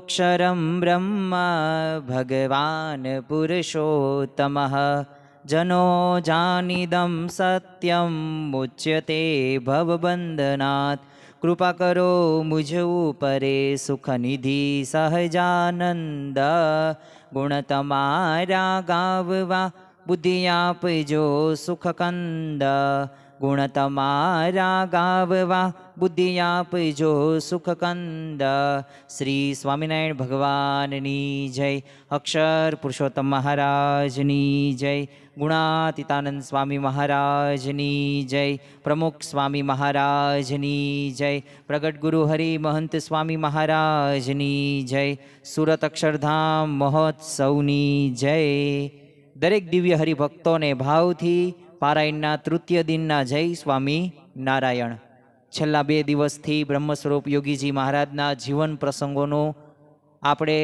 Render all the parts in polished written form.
ततोऽक्षरं ब्रह्म भगवान् पुरुषोत्तमः जनो जानिदं सत्यं मुच्यते भवबंधनात्। कृपा करो मुझ ऊपरे सुख निधि सहजानंद। गुण तमारा गाववा बुद्धि आपजो सुख कंद। गुण तमारा गाववा बुद्धि आपजो सुख कंद। श्री स्वामिनारायण भगवाननी जय। अक्षर पुरुषोत्तम महाराजनी जय। गुणातीतानंद स्वामी महाराजनी जय। प्रमुख स्वामी महाराजनी जय। प्रगट गुरु हरि महंत स्वामी महाराजनी जय। सूरत अक्षरधाम महोत्सवनी जय। दरेक दिव्य हरिभक्तों ने भावथी पारायणना तृतीय दिनना जय स्वामी नारायण। छेल्ला 2 દિવસથી બ્રહ્મસ્વરૂપ યોગીજી મહારાજના જીવન પ્રસંગોનો આપણે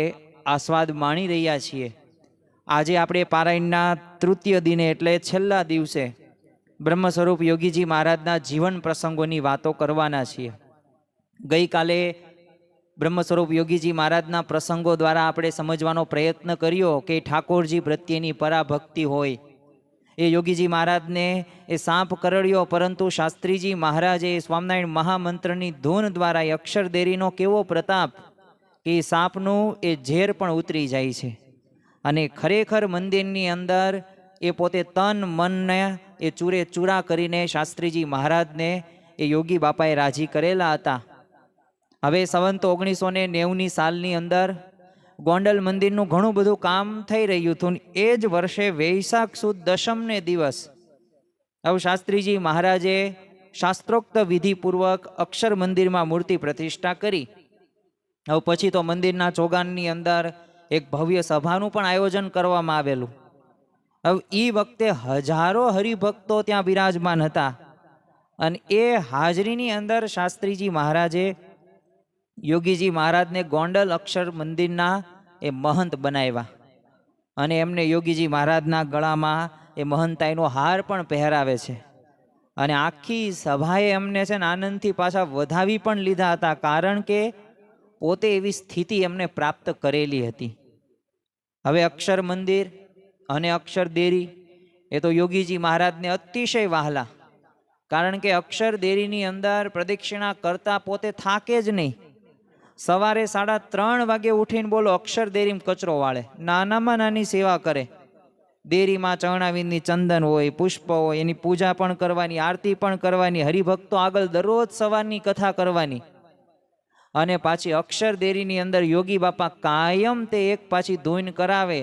આસ્વાદ માણી રહ્યા છીએ। આજે આપણે પારાયણના તૃતીય દિને એટલે છેલ્લા દિવસે બ્રહ્મસ્વરૂપ યોગીજી મહારાજના જીવન પ્રસંગોની વાતો કરવાના છીએ। ગઈકાલે બ્રહ્મસ્વરૂપ યોગીજી મહારાજના પ્રસંગો દ્વારા આપણે સમજવાનો પ્રયત્ન કર્યો કે ઠાકોરજી પ્રત્યેની પરાભક્તિ હોય। એ યોગીજી મહારાજને એ સાપ કરડ્યો, પરંતુ શાસ્ત્રીજી મહારાજે સ્વામિનારાયણ મહામંત્રની ધૂન દ્વારા એ અક્ષરદેરીનો કેવો પ્રતાપ કે સાપનું એ ઝેર પણ ઉતરી જાય છે। અને ખરેખર મંદિરની અંદર એ પોતે તન મનને એ ચૂરે ચૂરા કરીને શાસ્ત્રીજી મહારાજને એ યોગી બાપાએ રાજી કરેલા હતા। હવે સંવંત 1990ની સાલની અંદર ગોંડલ મંદિરનું ઘણું બધું કામ થઈ રહ્યું હતું। એ જ વર્ષે વૈશાખ સુદ દશમને દિવસ હવે શાસ્ત્રીજી મહારાજે શાસ્ત્રોક્ત વિધિપૂર્વક અક્ષર મંદિરમાં મૂર્તિ પ્રતિષ્ઠા કરી। હવે પછી તો મંદિરના ચોગાનની અંદર એક ભવ્ય સભાનું પણ આયોજન કરવામાં આવેલું। હવે એ વખતે હજારો હરિભક્તો ત્યાં બિરાજમાન હતા અને એ હાજરીની અંદર શાસ્ત્રીજી મહારાજે યોગીજી મહારાજને ગોંડલ અક્ષર મંદિરના એ મહંત બનાવ્યા અને એમને યોગીજી મહારાજના ગળામાં એ મહંતાઈનો હાર પણ પહેરાવે છે। અને આખી સભાએ એમને છે ને આનંદથી પાછા વધાવી પણ લીધા હતા, કારણ કે પોતે એવી સ્થિતિ એમને પ્રાપ્ત કરેલી હતી। હવે અક્ષર મંદિર અને અક્ષર દેરી એ તો યોગીજી મહારાજને અતિશય વહાલા, કારણ કે અક્ષર દેરીની અંદર પ્રદક્ષિણા કરતા પોતે થાકે જ નહીં। સવારે 3:30 વાગે ઉઠીને બોલો અક્ષર દેરીમાં કચરો વાળે, નાનામાં નાની સેવા કરે। દેરીમાં ચરણાવિંદની ચંદન હોય, પુષ્પ હોય, એની પૂજા પણ કરવાની, આરતી પણ કરવાની, હરિભક્તો આગળ દરરોજ સવારની કથા કરવાની। અને પાછી અક્ષર દેરીની અંદર યોગી બાપા કાયમ તે એક પાછી ધૂન કરાવે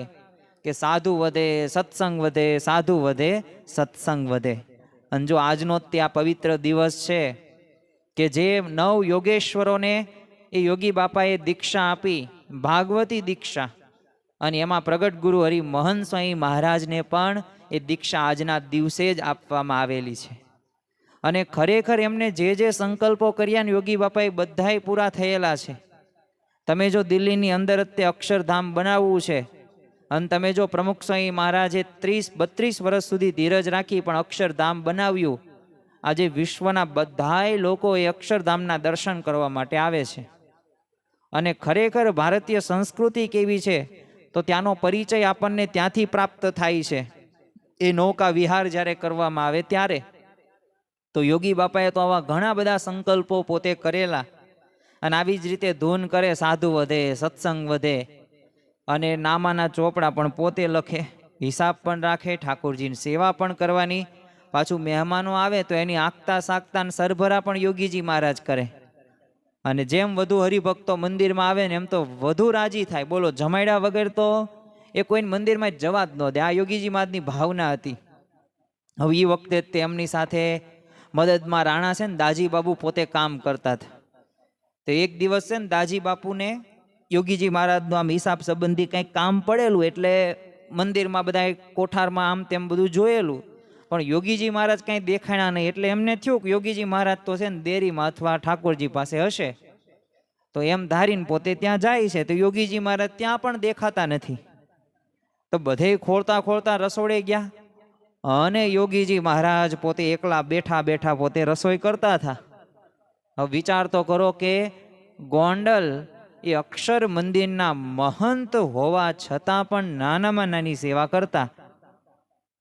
કે સાધુ વધે સત્સંગ વધે, સાધુ વધે સત્સંગ વધે। અને જો આજનો તે આ પવિત્ર દિવસ છે કે જે 9 યોગેશ્વરોને એ યોગી બાપાએ દીક્ષા આપી, ભાગવતી દીક્ષા, અને એમાં પ્રગટ ગુરુ હરિ મહંત સ્વામી મહારાજને પણ એ દીક્ષા આજના દિવસે જ આપવામાં આવેલી છે। અને ખરેખર એમને જે સંકલ્પો કર્યા ને યોગી બાપાએ બધાય પૂરા થયેલા છે। તમે જો દિલ્હીની અંદર જ તે અક્ષરધામ બનાવવું છે અને તમે જો પ્રમુખ સ્વામી મહારાજે 30-32 વર્ષ સુધી ધીરજ રાખી પણ અક્ષરધામ બનાવ્યું। આજે વિશ્વના બધાય લોકો એ અક્ષરધામના દર્શન કરવા માટે આવે છે। અને ખરેખર ભારતીય સંસ્કૃતિ કેવી છે તો ત્યાંનો પરિચય આપણને ત્યાંથી પ્રાપ્ત થાય છે, એ નૌકા વિહાર જ્યારે કરવામાં આવે ત્યારે। તો યોગી બાપાએ તો આવા ઘણા બધા સંકલ્પો પોતે કરેલા અને આવી જ રીતે ધૂન કરે, સાધુ વધે સત્સંગ વધે। અને નામાના ચોપડા પણ પોતે લખે, હિસાબ પણ રાખે, ઠાકોરજીની સેવા પણ કરવાની, પાછું મહેમાનો આવે તો એની આગતા સાગતા સરભરા પણ યોગીજી મહારાજ કરે। અને જેમ વધુ હરિભક્તો મંદિરમાં આવે ને એમ તો વધુ રાજી થાય। બોલો જમાડ્યા વગર તો એ કોઈને મંદિરમાં જવા જ ન દે, આ યોગીજી મહારાજની ભાવના હતી। હવે એ વખતે તેમની સાથે મદદમાં રાણા છે ને દાજી બાપુ પોતે કામ કરતા હતા। તો એક દિવસ છે ને દાજી બાપુને યોગીજી મહારાજનું આમ હિસાબ સંબંધી કંઈક કામ પડેલું, એટલે મંદિરમાં બધા કોઠારમાં આમ તેમ બધું જોયેલું, પણ યોગીજી મહારાજ કંઈ દેખાણા નહીં। એટલે એમને થયું કે યોગીજી મહારાજ તો છે ને દેરીમાં અથવા ઠાકોરજી પાસે હશે, તો એમ ધારીને પોતે ત્યાં જાય છે। તો યોગીજી મહારાજ ત્યાં પણ દેખાતા નથી। તો બધે ખોળતા ખોળતા રસોડે ગયા અને યોગીજી મહારાજ પોતે એકલા બેઠા બેઠા પોતે રસોઈ કરતા હતા। હવે વિચાર તો કરો કે ગોંડલ એ અક્ષર મંદિરના મહંત હોવા છતાં પણ નાનામાં નાની સેવા કરતા.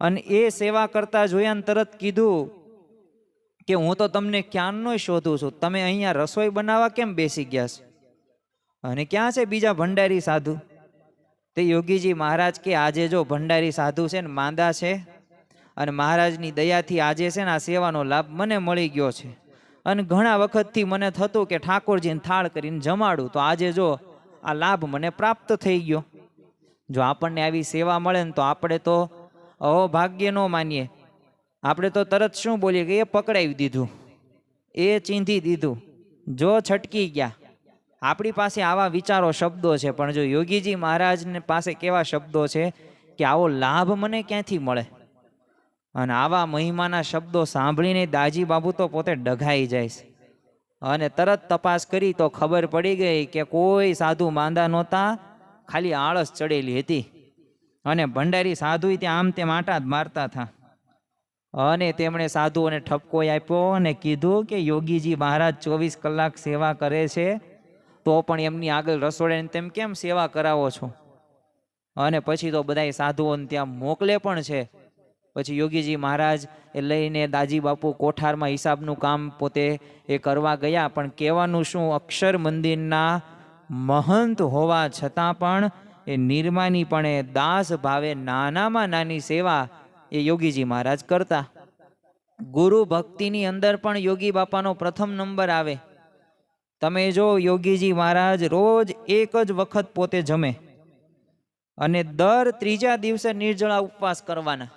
અને એ સેવા કરતા જોયા ને તરત કીધું કે હું તો તમને ક્યારનો શોધું છું, તમે અહીંયા રસોઈ બનાવવા કેમ બેસી ગયા છો? અને ક્યાં છે બીજા ભંડારી સાધુ? તે યોગીજી મહારાજ કે આજે જો ભંડારી સાધુ છે ને માંદા છે, અને મહારાજની દયાથી આજે છે ને આ સેવાનો લાભ મને મળી ગયો છે. અને ઘણા વખતથી મને થતું કે ઠાકોરજીને થાળ કરીને જમાડું, તો આજે જો આ લાભ મને પ્રાપ્ત થઈ ગયો. જો આપણને આવી સેવા મળે ને તો આપણે તો ભાગ્ય ન માનીએ. આપણે તો તરત શું બોલીએ કે એ પકડાવી દીધું, એ ચીંધી દીધું, જો છટકી ગયા. આપણી પાસે આવા વિચારો શબ્દો છે, પણ જો યોગીજી મહારાજને પાસે કેવા શબ્દો છે કે આવો લાભ મને ક્યાંથી મળે. અને આવા મહિમાના શબ્દો સાંભળીને દાજી બાબુ તો પોતે ડઘાઈ જાય છે. અને તરત તપાસ કરી તો ખબર પડી ગઈ કે કોઈ સાધુ માંદા નહોતા, ખાલી આળસ ચડેલી હતી. અને ભંડારી સાધુ ત્યાં આમ તેમ આંટા જ મારતા હતા. અને તેમણે સાધુઓને ઠપકો આપ્યો અને કીધું કે યોગીજી મહારાજ 24 કલાક સેવા કરે છે, તો પણ એમની આગળ રસોડે તેમ કેમ સેવા કરાવો છો? અને પછી તો બધા સાધુઓને ત્યાં મોકલે પણ છે. પછી યોગીજી મહારાજ એ લઈને દાજી બાપુ કોઠારમાં હિસાબનું કામ પોતે એ કરવા ગયા. પણ કહેવાનું શું, અક્ષર મંદિરના મહંત હોવા છતાં પણ એ નિર્માનીપણે દાસ ભાવે નાનામાં નાની સેવા એ યોગીજી મહારાજ કરતા. ગુરુ ભક્તિની અંદર પણ યોગી બાપાનો પ્રથમ નંબર આવે. તમે જો યોગીજી મહારાજ રોજ એક જ વખત પોતે જમે અને દર ત્રીજા દિવસે નિર્જળા ઉપવાસ કરવાના.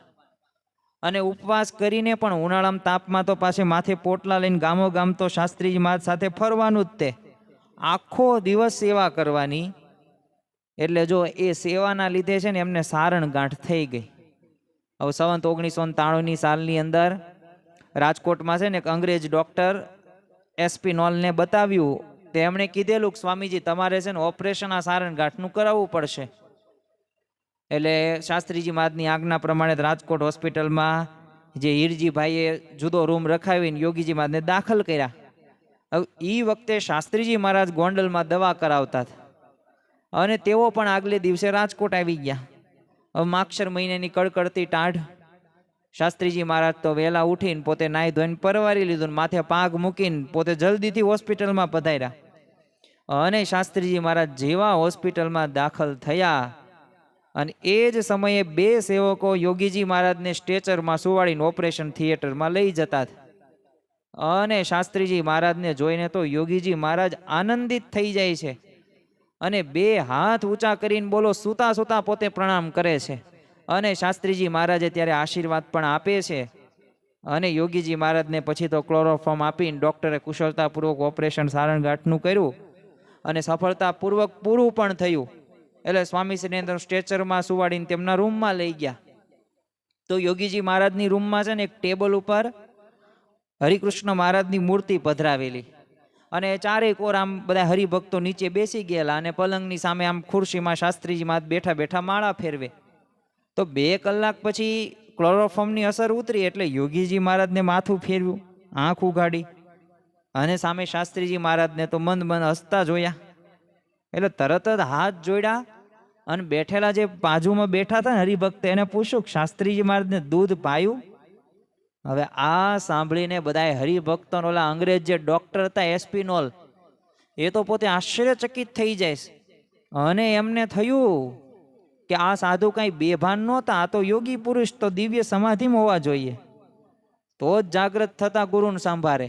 અને ઉપવાસ કરીને પણ ઉનાળામાં તાપમાં તો પાછે માથે પોટલા લઈને ગામો ગામ તો શાસ્ત્રીજી મહારાજ સાથે ફરવાનું જ. તે આખો દિવસ સેવા કરવાની. એટલે જો એ સેવાના લીધે છે ને એમને સારણ ગાંઠ થઈ ગઈ. હવે સંવત 1993 સાલની અંદર રાજકોટમાં છે ને એક અંગ્રેજ ડૉક્ટર એસપી નોલને બતાવ્યું. તે એમણે કીધેલું કે સ્વામીજી તમારે છે ને ઓપરેશન આ સારણ ગાંઠનું કરાવવું પડશે. એટલે શાસ્ત્રીજી મહારાજની આજ્ઞા પ્રમાણે રાજકોટ હોસ્પિટલમાં જે હીરજીભાઈએ જુદો રૂમ રખાવીને યોગીજી મહારાજને દાખલ કર્યા. હવે એ વખતે શાસ્ત્રીજી મહારાજ ગોંડલમાં દવા કરાવતા હતા અને તેઓ પણ આગલે દિવસે રાજકોટ આવી ગયા. હવે માક્ષર મહિનાની કડકડતી ટાઢ. શાસ્ત્રીજી મહારાજ તો વહેલા ઉઠીને પોતે નાહી ધોઈને પરવારી લીધું, માથે પાગ મૂકીને પોતે જલ્દીથી હોસ્પિટલમાં પધાર્યા. અને શાસ્ત્રીજી મહારાજ જેવા હોસ્પિટલમાં દાખલ થયા અને એ જ સમયે 2 સેવકો યોગીજી મહારાજને સ્ટ્રેચરમાં સુવાડીને ઓપરેશન થિયેટરમાં લઈ જતા હતા. અને શાસ્ત્રીજી મહારાજને જોઈને તો યોગીજી મહારાજ આનંદિત થઈ જાય છે અને 2 હાથ ઊંચા કરીને બોલો સૂતા સૂતા પોતે પ્રણામ કરે છે. અને શાસ્ત્રીજી મહારાજે ત્યારે આશીર્વાદ પણ આપે છે. અને યોગીજી મહારાજને પછી તો ક્લોરોફોર્મ આપીને ડૉક્ટરે કુશળતાપૂર્વક ઓપરેશન સારણગાંઠનું કર્યું અને સફળતાપૂર્વક પૂરું પણ થયું. એટલે સ્વામીશ્રીને અંદર સ્ટ્રેચરમાં સુવાડીને તેમના રૂમમાં લઈ ગયા. તો યોગીજી મહારાજની રૂમમાં છે ને એક ટેબલ ઉપર હરિકૃષ્ણ મહારાજની મૂર્તિ પધરાવેલી અને ચારેય કોર આમ બધા હરિભક્તો નીચે બેસી ગયેલા અને પલંગની સામે આમ ખુરશીમાં શાસ્ત્રીજી મહારાજ બેઠા બેઠા માળા ફેરવે. તો 2 કલાક પછી ક્લોરોફોર્મની અસર ઉતરી એટલે યોગીજી મહારાજને માથું ફેરવ્યું, આંખ ઉગાડી અને સામે શાસ્ત્રીજી મહારાજને તો મંદ મંદ હસતા જોયા. એટલે તરત જ હાથ જોડ્યા અને બેઠેલા જે બાજુમાં બેઠા હતા ને હરિભક્ત એને પૂછ્યું શાસ્ત્રીજી મહારાજને દૂધ પાયું? હવે આ સાંભળીને બધા હરિભક્તો ઓલા અંગ્રેજ જે ડૉક્ટર હતા એસપી નોલ એ તો પોતે આશ્ચર્યચકિત થઈ જાય છે. અને એમને થયું કે આ સાધુ કાંઈ બેભાન નહોતા, આ તો યોગી પુરુષ તો દિવ્ય સમાધિમાં હોવા જોઈએ, તો જ જાગ્રત થતા ગુરુને સાંભારે.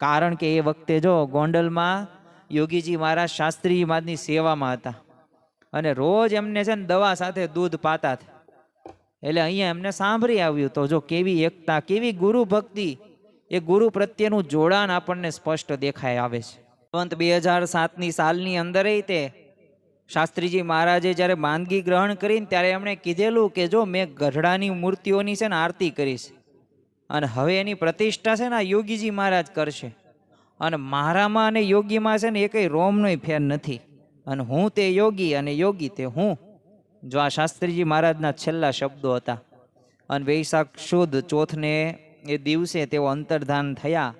કારણ કે એ વખતે જો ગોંડલમાં યોગીજી મહારાજ શાસ્ત્રીજી મહારાજની સેવામાં હતા અને રોજ એમને છે ને દવા સાથે દૂધ પાતા હતા. એટલે અહીંયા એમને સાંભળી આવ્યું. તો જો કેવી એકતા, કેવી ગુરુ ભક્તિ, એ ગુરુ પ્રત્યેનું જોડાણ આપણને સ્પષ્ટ દેખાય આવે છે. 2007ની સાલની અંદર તે શાસ્ત્રીજી મહારાજે જ્યારે માંદગી ગ્રહણ કરીને ત્યારે એમણે કીધેલું કે જો મેં ગઢડાની મૂર્તિઓની છે ને આરતી કરીશ અને હવે એની પ્રતિષ્ઠા છે ને યોગીજી મહારાજ કરશે અને મારામાં અને યોગીમાં છે ને એ કંઈ રોમનોય ફેર નથી અને હું તે યોગી અને યોગી તે હું. જો આ શાસ્ત્રીજી મહારાજના છેલ્લા શબ્દો હતા. અને વૈશાખ સુદ ચોથને એ દિવસે તેઓ અંતર્ધાન થયા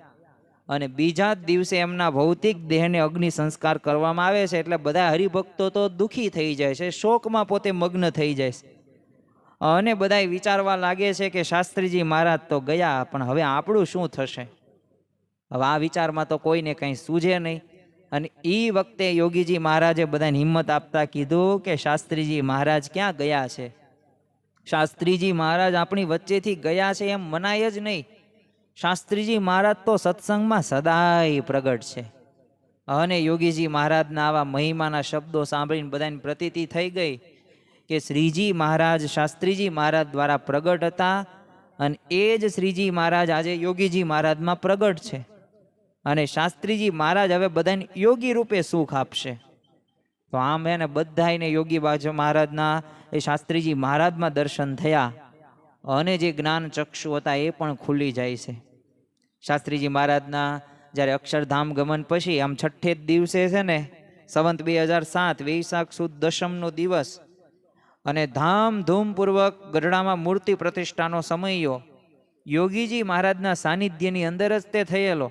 અને બીજા જ દિવસે એમના ભૌતિક દેહને અગ્નિ સંસ્કાર કરવામાં આવે છે. એટલે બધા હરિભક્તો તો દુઃખી થઈ જાય છે, શોકમાં પોતે મગ્ન થઈ જાય છે. અને બધા વિચારવા લાગે છે કે શાસ્ત્રીજી મહારાજ તો ગયા, પણ હવે આપણું શું થશે? હવે આ વિચારમાં તો કોઈને કંઈ સૂઝે નહીં. અને એ વખતે યોગીજી મહારાજે બધાને હિંમત આપતા કીધું કે શાસ્ત્રીજી મહારાજ ક્યાં ગયા છે? શાસ્ત્રીજી મહારાજ આપણી વચ્ચેથી ગયા છે એમ મનાય જ નહીં. શાસ્ત્રીજી મહારાજ તો સત્સંગમાં સદાય પ્રગટ છે. અને યોગીજી મહારાજના આવા મહિમાના શબ્દો સાંભળીને બધાની પ્રતીતિ થઈ ગઈ કે શ્રીજી મહારાજ શાસ્ત્રીજી મહારાજ દ્વારા પ્રગટ હતા, અને એ જ શ્રીજી મહારાજ આજે યોગીજી મહારાજમાં પ્રગટ છે. અને શાસ્ત્રીજી મહારાજ હવે બધાને યોગી રૂપે સુખ આપશે. તો આમ એને બધાને યોગી બાજુ મહારાજના એ શાસ્ત્રીજી મહારાજમાં દર્શન થયા, અને જે જ્ઞાન ચક્ષુ હતા એ પણ ખુલી જાય છે. શાસ્ત્રીજી મહારાજના જ્યારે અક્ષરધામ ગમન પછી આમ છઠ્ઠે દિવસે છે ને, સંવંત 2007 વૈશાખ સુદ દશમનો દિવસ, અને ધામધૂમપૂર્વક ગઢડામાં મૂર્તિ પ્રતિષ્ઠાનો સમયો યોગીજી મહારાજના સાનિધ્યની અંદર જ તે થયેલો.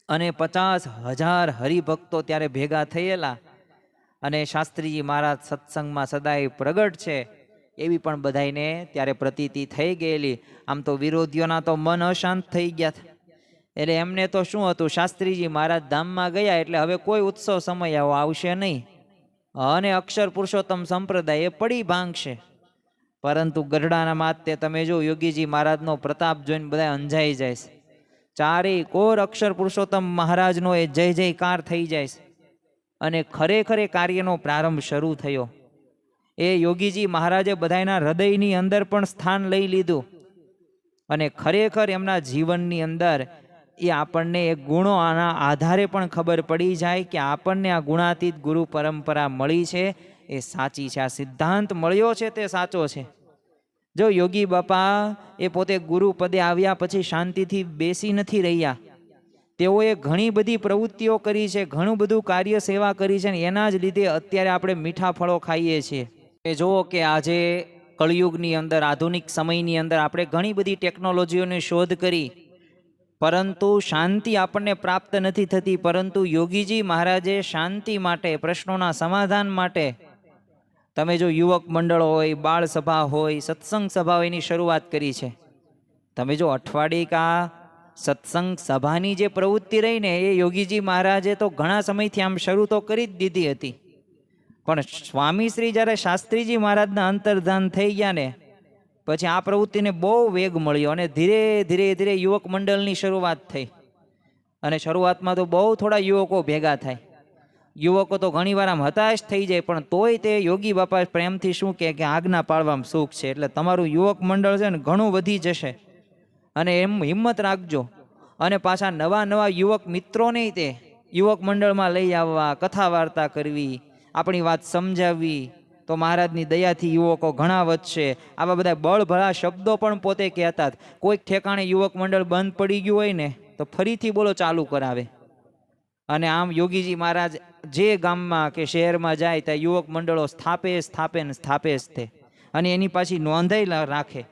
અને 50,000 હરિભક્તો ત્યારે ભેગા થયેલા. અને શાસ્ત્રીજી મહારાજ સત્સંગમાં સદાય પ્રગટ છે એવી પણ બધાને ત્યારે પ્રતીતિ થઈ ગયેલી. આમ તો વિરોધીઓના તો મન અશાંત થઈ ગયા. એટલે એમને તો શું હતું, શાસ્ત્રીજી મહારાજ ધામમાં ગયા એટલે હવે કોઈ ઉત્સવ સમય આવશે નહીં, અને અક્ષર પુરુષોત્તમ સંપ્રદાય એ પડી ભાંગશે. પરંતુ ગઢડાના માતે તમે જો યોગીજી મહારાજનો પ્રતાપ જોઈને બધા અંજાઈ જાય છે. ચારેય કોર અક્ષર પુરુષોત્તમ મહારાજનો એ જય જયકાર થઈ જાય છે. અને ખરેખર એ કાર્યનો પ્રારંભ શરૂ થયો. એ યોગીજી મહારાજે બધાના હૃદયની અંદર પણ સ્થાન લઈ લીધું. અને ખરેખર એમના જીવનની અંદર એ આપણને એ ગુણો આના આધારે પણ ખબર પડી જાય કે આપણને આ ગુણાતીત ગુરુ પરંપરા મળી છે એ સાચી છે, આ સિદ્ધાંત મળ્યો છે તે સાચો છે. જો યોગી બાપા એ પોતે ગુરુ પદે આવ્યા પછી શાંતિથી બેસી નથી રહ્યા. તેઓએ ઘણી બધી પ્રવૃત્તિઓ કરી છે, ઘણું બધું કાર્ય સેવા કરી છે, ને એના જ લીધે અત્યારે આપણે મીઠા ફળો ખાઈએ છીએ. એ જુઓ કે આજે કળિયુગની અંદર, આધુનિક સમયની અંદર આપણે ઘણી બધી ટેકનોલોજીઓની શોધ કરી, પરંતુ શાંતિ આપણને પ્રાપ્ત નથી થતી. પરંતુ યોગીજી મહારાજે શાંતિ માટે, પ્રશ્નોના સમાધાન માટે, તમે જો યુવક મંડળ હોય, બાળ સભા હોય, સત્સંગ સભા હોય, એની શરૂઆત કરી છે. તમે જો અઠવાડિકા સત્સંગ સભાની જે પ્રવૃત્તિ રહી ને, એ યોગીજી મહારાજે તો ઘણા સમયથી આમ શરૂ તો કરી જ દીધી હતી. પણ સ્વામીશ્રી જ્યારે શાસ્ત્રીજી મહારાજના અંતર્ધાન થઈ ગયા ને, પછી આ પ્રવૃત્તિને બહુ વેગ મળ્યો, અને ધીરે ધીરે ધીરે યુવક મંડળની શરૂઆત થઈ. અને શરૂઆતમાં તો બહુ થોડા યુવકો ભેગા થાય. યુવકો તો ઘણીવાર આમ હતાશ થઈ જાય, પણ તોય તે યોગી બાપા પ્રેમથી શું કહે કે આજ્ઞા પાળવામાં સુખ છે, એટલે તમારું યુવક મંડળ છે ને ઘણું વધી જશે, અને એમ હિંમત રાખજો. અને પાછા નવા નવા યુવક મિત્રોને તે યુવક મંડળમાં લઈ આવવા, કથા વાર્તા કરવી, આપણી વાત સમજાવવી, તો મહારાજની દયાથી યુવકો ઘણા વધશે. આવા બધા બળભળા શબ્દો પણ પોતે કહેતા. કોઈક ઠેકાણે યુવક મંડળ બંધ પડી ગયું હોય ને, તો ફરીથી બોલો ચાલુ કરાવે. અને આમ યોગીજી મહારાજ જે ગામમાં કે શહેરમાં જાય ત્યાં યુવક મંડળો સ્થાપે જ તે. અને એની પાછી નોંધાઈ રાખે,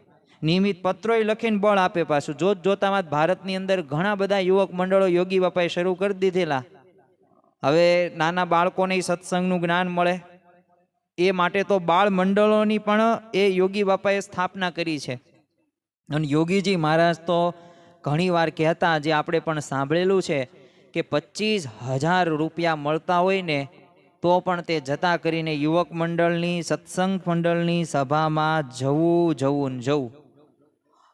નિયમિત પત્રોય લખીને બળ આપે. પાછું જોતામાં ભારતની અંદર ઘણા બધા યુવક મંડળો યોગી બાપાએ શરૂ કરી દીધેલા. હવે નાના બાળકોને સત્સંગનું જ્ઞાન મળે એ માટે તો બાળ મંડળોની પણ એ યોગી બાપાએ સ્થાપના કરી છે. અને યોગીજી મહારાજ તો ઘણી વાર કહેતા, જે આપણે પણ સાંભળેલું છે, કે 25,000 રૂપિયા મળતા હોય ને તો પણ તે જતા કરીને યુવક મંડળની, સત્સંગ મંડળની સભામાં જવું.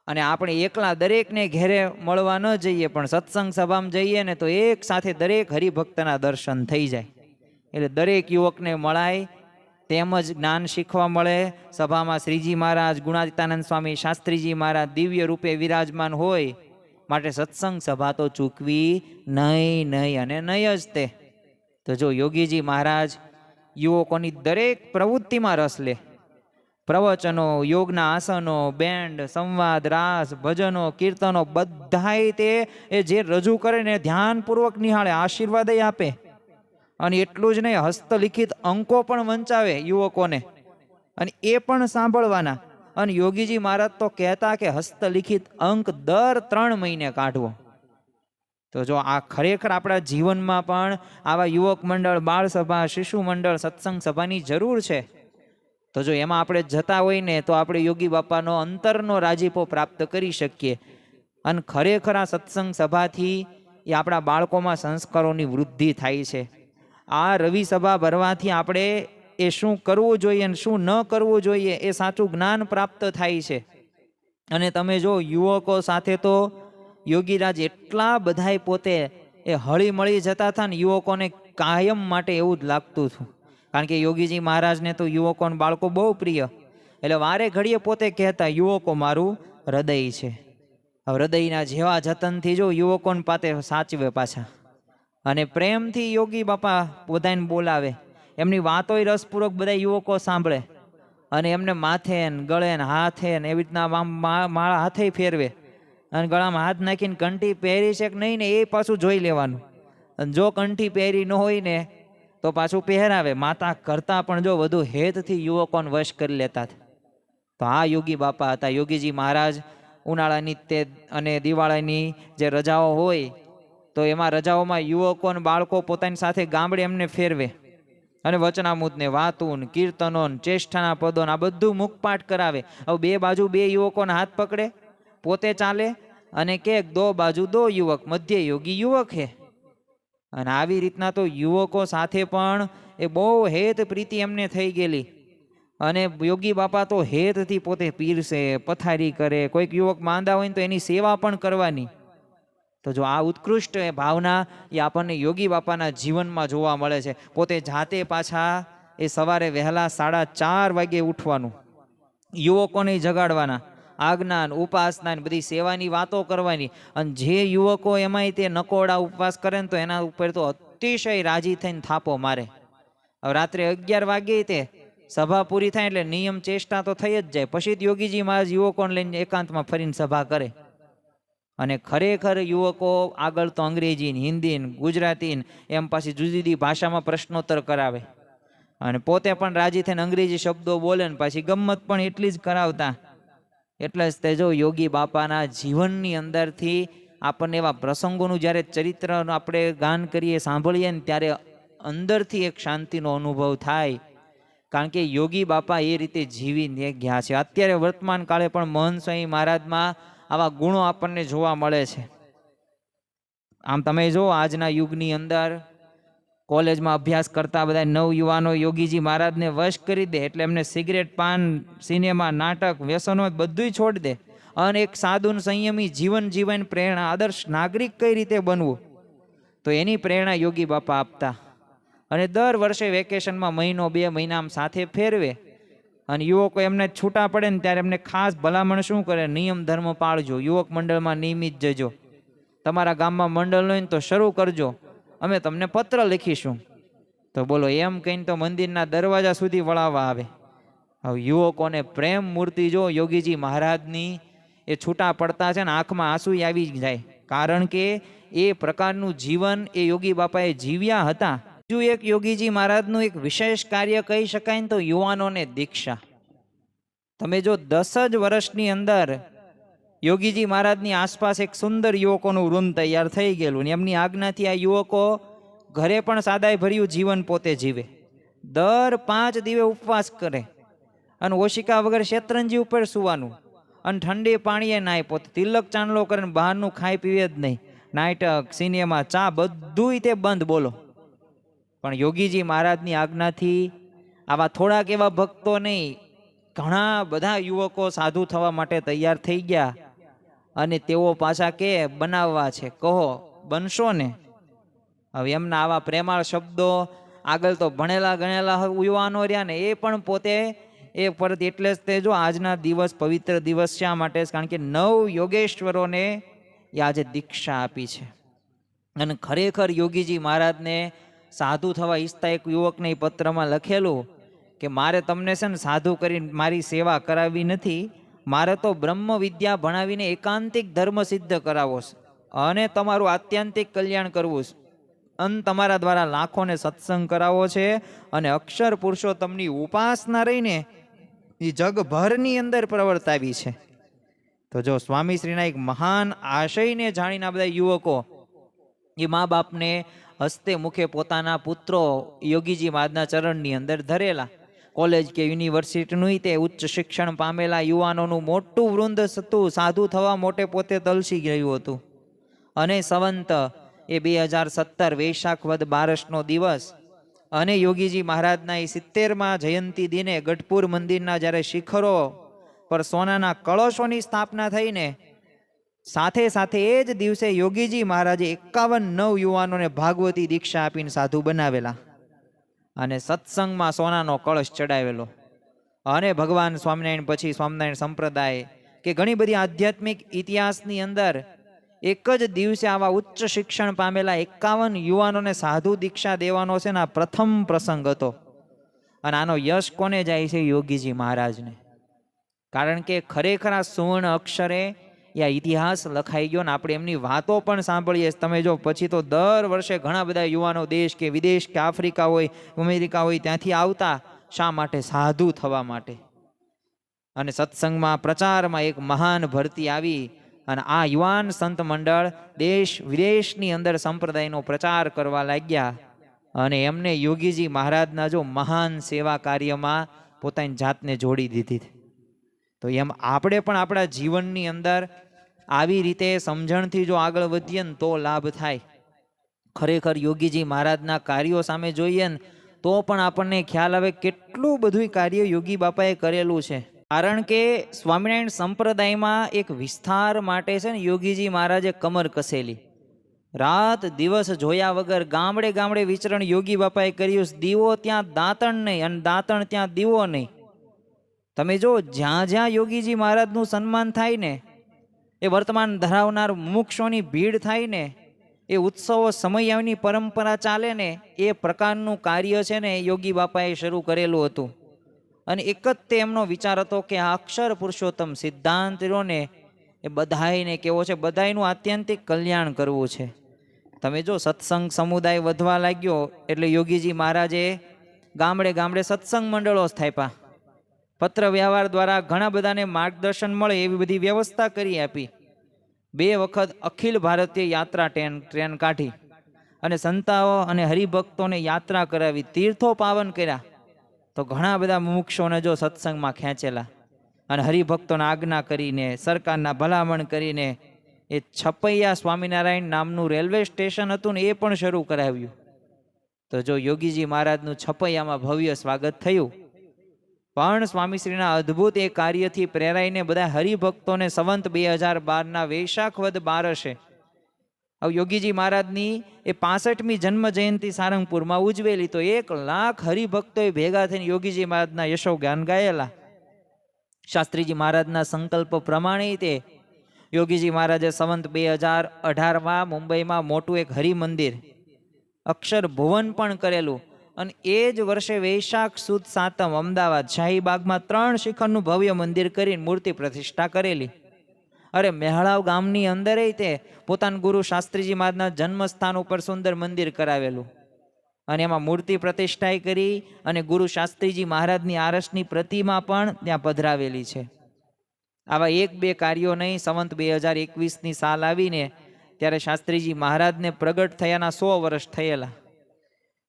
અને આપણે એકલા દરેકને ઘેરે મળવા ન જઈએ, પણ સત્સંગ સભામાં જઈએ ને તો એક સાથે દરેક હરિભક્તના દર્શન થઈ જાય. એટલે દરેક યુવકને મળાય, તેમજ જ્ઞાન શીખવા મળે. સભામાં શ્રીજી મહારાજ, ગુણાતીતાનંદ સ્વામી, શાસ્ત્રીજી મહારાજ દિવ્ય રૂપે વિરાજમાન હોય, માટે સત્સંગ સભા તો ચૂકવી નહીં અને નહીં જ તે. તો જો યોગીજી મહારાજ યુવકોની દરેક પ્રવૃત્તિમાં રસ લે. પ્રવચનો, યોગના આસનો, બેન્ડ, સંવાદ, રાસ, ભજનો, કીર્તનો, બધાય તે જે રજૂ કરે ને ધ્યાનપૂર્વક નિહાળે, આશીર્વાદ આપે. અને એટલું જ નહીં, હસ્તલિખિત અંકો પણ વંચાવે યુવકોને, અને એ પણ સાંભળવાના. અને યોગીજી મહારાજ તો કહેતા કે હસ્તલિખિત અંક દર 3 મહિને કાઢવો. તો જો આ ખરેખર આપણા જીવનમાં પણ આવા યુવક મંડળ, બાળ સભા, શિશુ મંડળ, સત્સંગ સભાની જરૂર છે. તો જો એમાં આપણે જતા હોય ને તો આપણે યોગી બાપાનો અંતરનો રાજીપો પ્રાપ્ત કરી શકીએ. અને ખરેખર આ સત્સંગ સભાથી એ આપણા બાળકોમાં સંસ્કારોની વૃદ્ધિ થાય છે. આ રવિ સભા ભરવાથી આપણે એ શું કરવું જોઈએ અને શું ન કરવું જોઈએ એ સાચું જ્ઞાન પ્રાપ્ત થાય છે. અને તમે જો યુવકો સાથે તો યોગીરાજ એટલા બધાય પોતે એ હળી મળી જતા હતા ને, યુવકોને કાયમ માટે એવું જ લાગતું હતું. કારણ કે યોગીજી મહારાજને તો યુવકો અને બાળકો બહુ પ્રિય, એટલે વારે ઘડીએ પોતે કહેતા યુવકો મારું હૃદય છે. હૃદયના જેવા જતનથી જો યુવકોને પાતે સાચવે પાછા, અને પ્રેમથી યોગી બાપા બધાને બોલાવે. એમની વાતોય રસપૂર્વક બધા યુવકો સાંભળે, અને એમને માથે ને ગળે ને હાથે ને એવી રીતના માળા હાથે ફેરવે, અને ગળામાં હાથ નાખીને કંઠી પહેરી છે કે નહીં ને એ પાછું જોઈ લેવાનું. અને જો કંઠી પહેરી ન હોય ને તો પાછું પહેરાવે. માતા કરતાં પણ જો વધુ હેતથી યુવકોને વશ કરી લેતા. તો આ યોગી બાપા હતા. યોગીજી મહારાજ ઉનાળાની તે અને દિવાળીની જે રજાઓ હોય તો એમાં રજાઓમાં યુવકો અને બાળકો પોતાની સાથે ગામડે એમને ફેરવે, અને વચનામૃતને વાતું, કીર્તનો, ચેષ્ટાના પદો આ બધું મુખપાઠ કરાવે. હવે બે બાજુ બે યુવકોને હાથ પકડે, પોતે ચાલે, અને કે દો બાજુ દો યુવક, મધ્ય યોગી યુવક હે. અને આવી રીતના તો યુવકો સાથે પણ એ બહુ હેત પ્રીતિ એમને થઈ ગયેલી. અને યોગી બાપા તો હેતથી પોતે પીરસે, પથારી કરે, કોઈક યુવક માંદા હોય ને તો એની સેવા પણ કરવાની. તો જો આ ઉત્કૃષ્ટ ભાવના એ આપણને યોગી બાપાના જીવનમાં જોવા મળે છે. પોતે જાતે પાછા એ સવારે વહેલા 4:30 વાગે ઉઠવાનું, યુવકોને જગાડવાના, આજ્ઞા, ઉપાસના બધી સેવાની વાતો કરવાની. અને જે યુવકો એમાંય તે નકોડા ઉપવાસ કરે ને તો એના ઉપર તો અતિશય રાજી થઈને થાપો મારે. હવે રાત્રે 11 વાગે તે સભા પૂરી થાય એટલે નિયમ ચેષ્ટા તો થઈ જ જાય. પછી જ યોગીજી મહારાજ યુવકોને લઈને એકાંતમાં ફરીને સભા કરે. અને ખરેખર યુવકો આગળ તો અંગ્રેજી, હિન્દી, ગુજરાતી એમ પાછી જુદી જુદી ભાષામાં પ્રશ્નોત્તર કરાવે, અને પોતે પણ રાજી થઈને અંગ્રેજી શબ્દો બોલે ને પાછી ગમ્મત પણ એટલી જ કરાવતા. એટલે જ તે જો યોગી બાપાના જીવનની અંદરથી આપણને એવા પ્રસંગોનું જ્યારે ચરિત્ર આપણે ગાન કરીએ, સાંભળીએ ને ત્યારે અંદરથી એક શાંતિનો અનુભવ થાય. કારણ કે યોગી બાપા એ રીતે જીવીને ગયા છે. અત્યારે વર્તમાન કાળે પણ મહંત સ્વામી મહારાજમાં આવા ગુણો આપણને જોવા મળે છે. આમ તમે જો આજના યુગની અંદર કોલેજમાં અભ્યાસ કરતા બધા નવયુવાનો યોગીજી મહારાજને વશ કરી દે એટલે એમને સિગરેટ, પાન, સિનેમા, નાટક, વ્યસનો બધું છોડી દે, અને એક સાદું સંયમી જીવન જીવન પ્રેરણા, આદર્શ નાગરિક કઈ રીતે બનવું, તો એની પ્રેરણા યોગી બાપા આપતા. અને દર વર્ષે વેકેશનમાં 1-2 મહિના સાથે ફેરવે, અને યુવકો એમને છૂટા પડે ને ત્યારે એમને ખાસ ભલામણ શું કરે, નિયમ ધર્મ પાળજો, યુવક મંડળમાં નિયમિત જજો, તમારા ગામમાં મંડળ હોય ને તો શરૂ કરજો, અમે તમને પત્ર લખીશું. તો બોલો એમ કહીને તો મંદિરના દરવાજા સુધી વળાવવા આવે. હવે યુવકોને પ્રેમ મૂર્તિ જો યોગીજી મહારાજની એ છૂટા પડતા છે ને આંખમાં આંસુ આવી જાય. કારણ કે એ પ્રકારનું જીવન એ યોગી બાપાએ જીવ્યા હતા. બીજું એક યોગીજી મહારાજનું એક વિશેષ કાર્ય કહી શકાય ને તો યુવાનોને દીક્ષા. તમે જો 10 જ વર્ષની અંદર યોગીજી મહારાજની આસપાસ એક સુંદર યુવકોનું વૃંદ તૈયાર થઈ ગયેલું, ને એમની આજ્ઞાથી આ યુવકો ઘરે પણ સાદાઈ ભર્યું જીવન પોતે જીવે, દર 5 દિવસે ઉપવાસ કરે, અને ઓશિકા વગર શેતરંજી ઉપર સુવાનું, અને ઠંડી પાણીએ નાય, પોતે તિલક ચાંદલો કરે, બહારનું ખાઈ પીવે જ નહીં, નાટક, સિનેમા, ચા બધુંય તે બંધ. બોલો પણ યોગીજી મહારાજની આજ્ઞાથી આવા થોડાક એવા ભક્તો નહીં, ઘણા બધા યુવકો સાધુ થવા માટે તૈયાર થઈ ગયા. અને તેઓ પાછા કે બનાવવા છે, કહો બનશો ને. હવે એમના આવા પ્રેમાળ શબ્દો આગળ તો ભણેલા ગણેલા યુવાનો રહ્યા ને એ પણ પોતે એ પરત. એટલે જ તે જો આજના દિવસ પવિત્ર દિવસ શા માટે? કારણ કે 9 યોગેશ્વરોને એ આજે દીક્ષા આપી છે. અને ખરેખર યોગીજી મહારાજને સાધુ થવા ઈચ્છતા એક યુવકને પત્રમાં લખેલું કે મારે તમને છે ને સાધુ કરીને મારી સેવા કરાવવી નથી, મારે તો બ્રહ્મ વિદ્યા ભણાવીને એકાંતિક ધર્મ સિદ્ધ કરાવો છે, અને તમારું આત્યંતિક કલ્યાણ કરવું છે, અને તમારા દ્વારા લાખોને સત્સંગ કરાવો છે, અને અક્ષર પુરુષોત્તમની ઉપાસના રહીને એ જગભરની અંદર પ્રવર્તાવી છે. તો જો સ્વામીશ્રીના એક મહાન આશયને જાણીને બધા યુવકો એ મા બાપને હસ્તે મુખે પોતાના પુત્રો યોગીજી મહારાજના ચરણની અંદર ધરેલા. કોલેજ કે યુનિવર્સિટીનું તે ઉચ્ચ શિક્ષણ પામેલા યુવાનોનું મોટું વૃંદ હતું, સાધુ થવા મોટે પોતે તલસી ગયું હતું. અને સંવંત એ 2017 વૈશાખ વદ 12નો દિવસ અને યોગીજી મહારાજના એ 70મા જયંતિ દિને ગઢપુર મંદિરના જ્યારે શિખરો પર સોનાના કળશોની સ્થાપના થઈને સાથે સાથે એ જ દિવસે યોગીજી મહારાજે 51 યુવાનોને ભાગવતી દીક્ષા આપીને સાધુ બનાવેલા અને સત્સંગમાં સોનાનો કળશ ચડાવેલો. અને ભગવાન સ્વામિનારાયણ પછી સ્વામિનારાયણ સંપ્રદાય કે ઘણી બધી આધ્યાત્મિક ઇતિહાસની અંદર એક જ દિવસે આવા ઉચ્ચ શિક્ષણ પામેલા 51 યુવાનોને સાધુ દીક્ષા દેવાનો છે ને આ પ્રથમ પ્રસંગ હતો. અને આનો યશ કોને જાય છે? યોગીજી મહારાજને. કારણ કે ખરેખર આ સુવર્ણ અક્ષરે આ ઇતિહાસ લખાઈ ગયો ને આપણે એમની વાતો પણ સાંભળીએ. તમે જો પછી તો દર વર્ષે ઘણા બધા યુવાનો દેશ કે વિદેશ કે આફ્રિકા હોય, અમેરિકા હોય, ત્યાંથી આવતા. શા માટે? સાધુ થવા માટે. અને સત્સંગમાં પ્રચારમાં એક મહાન ભરતી આવી અને આ યુવાન સંત મંડળ દેશ વિદેશની અંદર સંપ્રદાયનો પ્રચાર કરવા લાગ્યા. અને એમને યોગીજી મહારાજના જો મહાન સેવા કાર્યમાં પોતાની જાતને જોડી દીધી. તો એમ આપણે પણ આપણા જીવનની અંદર આવી રીતે સમજણથી જો આગળ વધીએ ને તો લાભ થાય. ખરેખર યોગીજી મહારાજના કાર્યો સામે જોઈએ ને તો પણ આપણને ખ્યાલ આવે કેટલું બધું કાર્ય યોગી બાપાએ કરેલું છે. કારણ કે સ્વામિનારાયણ સંપ્રદાયમાં એક વિસ્તાર માટે છે ને યોગીજી મહારાજે કમર કસેલી. રાત દિવસ જોયા વગર ગામડે ગામડે વિચરણ યોગી બાપાએ કર્યું. દીવો ત્યાં દાંતણ નહીં અને દાંતણ ત્યાં દીવો નહીં. તમે જો જ્યાં જ્યાં યોગીજી મહારાજનું સન્માન થાય ને, એ વર્તમાન ધરાવનાર મુમુક્ષોની ભીડ થાય ને, એ ઉત્સવો સમયાની પરંપરા ચાલે ને, એ પ્રકારનું કાર્ય છે ને યોગી બાપાએ શરૂ કરેલું હતું. અને એક જ તે એમનો વિચાર હતો કે આ અક્ષર પુરુષોત્તમ સિદ્ધાંત રહ્યો ને એ બધાયને કેવો છે, બધાયનું આત્યંતિક કલ્યાણ કરવું છે. તમે જો સત્સંગ સમુદાય વધવા લાગ્યો એટલે યોગીજી મહારાજે ગામડે ગામડે સત્સંગ મંડળો સ્થાપ્યા. પત્ર વ્યવહાર દ્વારા ઘણા બધાને માર્ગદર્શન મળે એવી બધી વ્યવસ્થા કરી આપી. 2 વખત અખિલ ભારતીય યાત્રા ટ્રેન કાઢી અને સંતાઓ અને હરિભક્તોને યાત્રા કરાવી, તીર્થો પાવન કર્યા. તો ઘણા બધા મુમુક્ષોને જો સત્સંગમાં ખેંચેલા અને હરિભક્તોને આજ્ઞા કરીને, સરકારના ભલામણ કરીને એ છપૈયા સ્વામિનારાયણ નામનું રેલવે સ્ટેશન હતું ને એ પણ શરૂ કરાવ્યું. તો જો યોગીજી મહારાજનું છપૈયામાં ભવ્ય સ્વાગત થયું. પણ સ્વામીશ્રીના અદ્ભુત એ કાર્યથી પ્રેરાઈને બધા હરિભક્તોને સંવંત 2012ના વૈશાખ વદ 12 હવે યોગીજી મહારાજની એ 65મી જન્મ જયંતિ સારંગપુરમાં ઉજવેલી. તો 1 લાખ હરિભક્તોએ ભેગા થઈને યોગીજી મહારાજના યશો ગાન ગાયેલા. શાસ્ત્રીજી મહારાજના સંકલ્પ પ્રમાણે તે યોગીજી મહારાજે સંવંત 2018માં મુંબઈમાં મોટું એક હરિમંદિર અક્ષર ભુવન પણ કરેલું. અને એ જ વર્ષે વૈશાખ સુદ 7 અમદાવાદ શાહીબાગમાં 3 શિખરનું ભવ્ય મંદિર કરીને મૂર્તિ પ્રતિષ્ઠા કરેલી. અરે મેહળાવ ગામની અંદર તે પોતાના ગુરુ શાસ્ત્રીજી મહારાજના જન્મસ્થાન ઉપર સુંદર મંદિર કરાવેલું અને એમાં મૂર્તિ પ્રતિષ્ઠા કરી અને ગુરુ શાસ્ત્રીજી મહારાજની આરસની પ્રતિમા પણ ત્યાં પધરાવેલી છે. આવા 1-2 કાર્યો નહીં, સંવંત 2021ની સાલ આવીને ત્યારે શાસ્ત્રીજી મહારાજને પ્રગટ થયાના 100 વર્ષ થયેલા.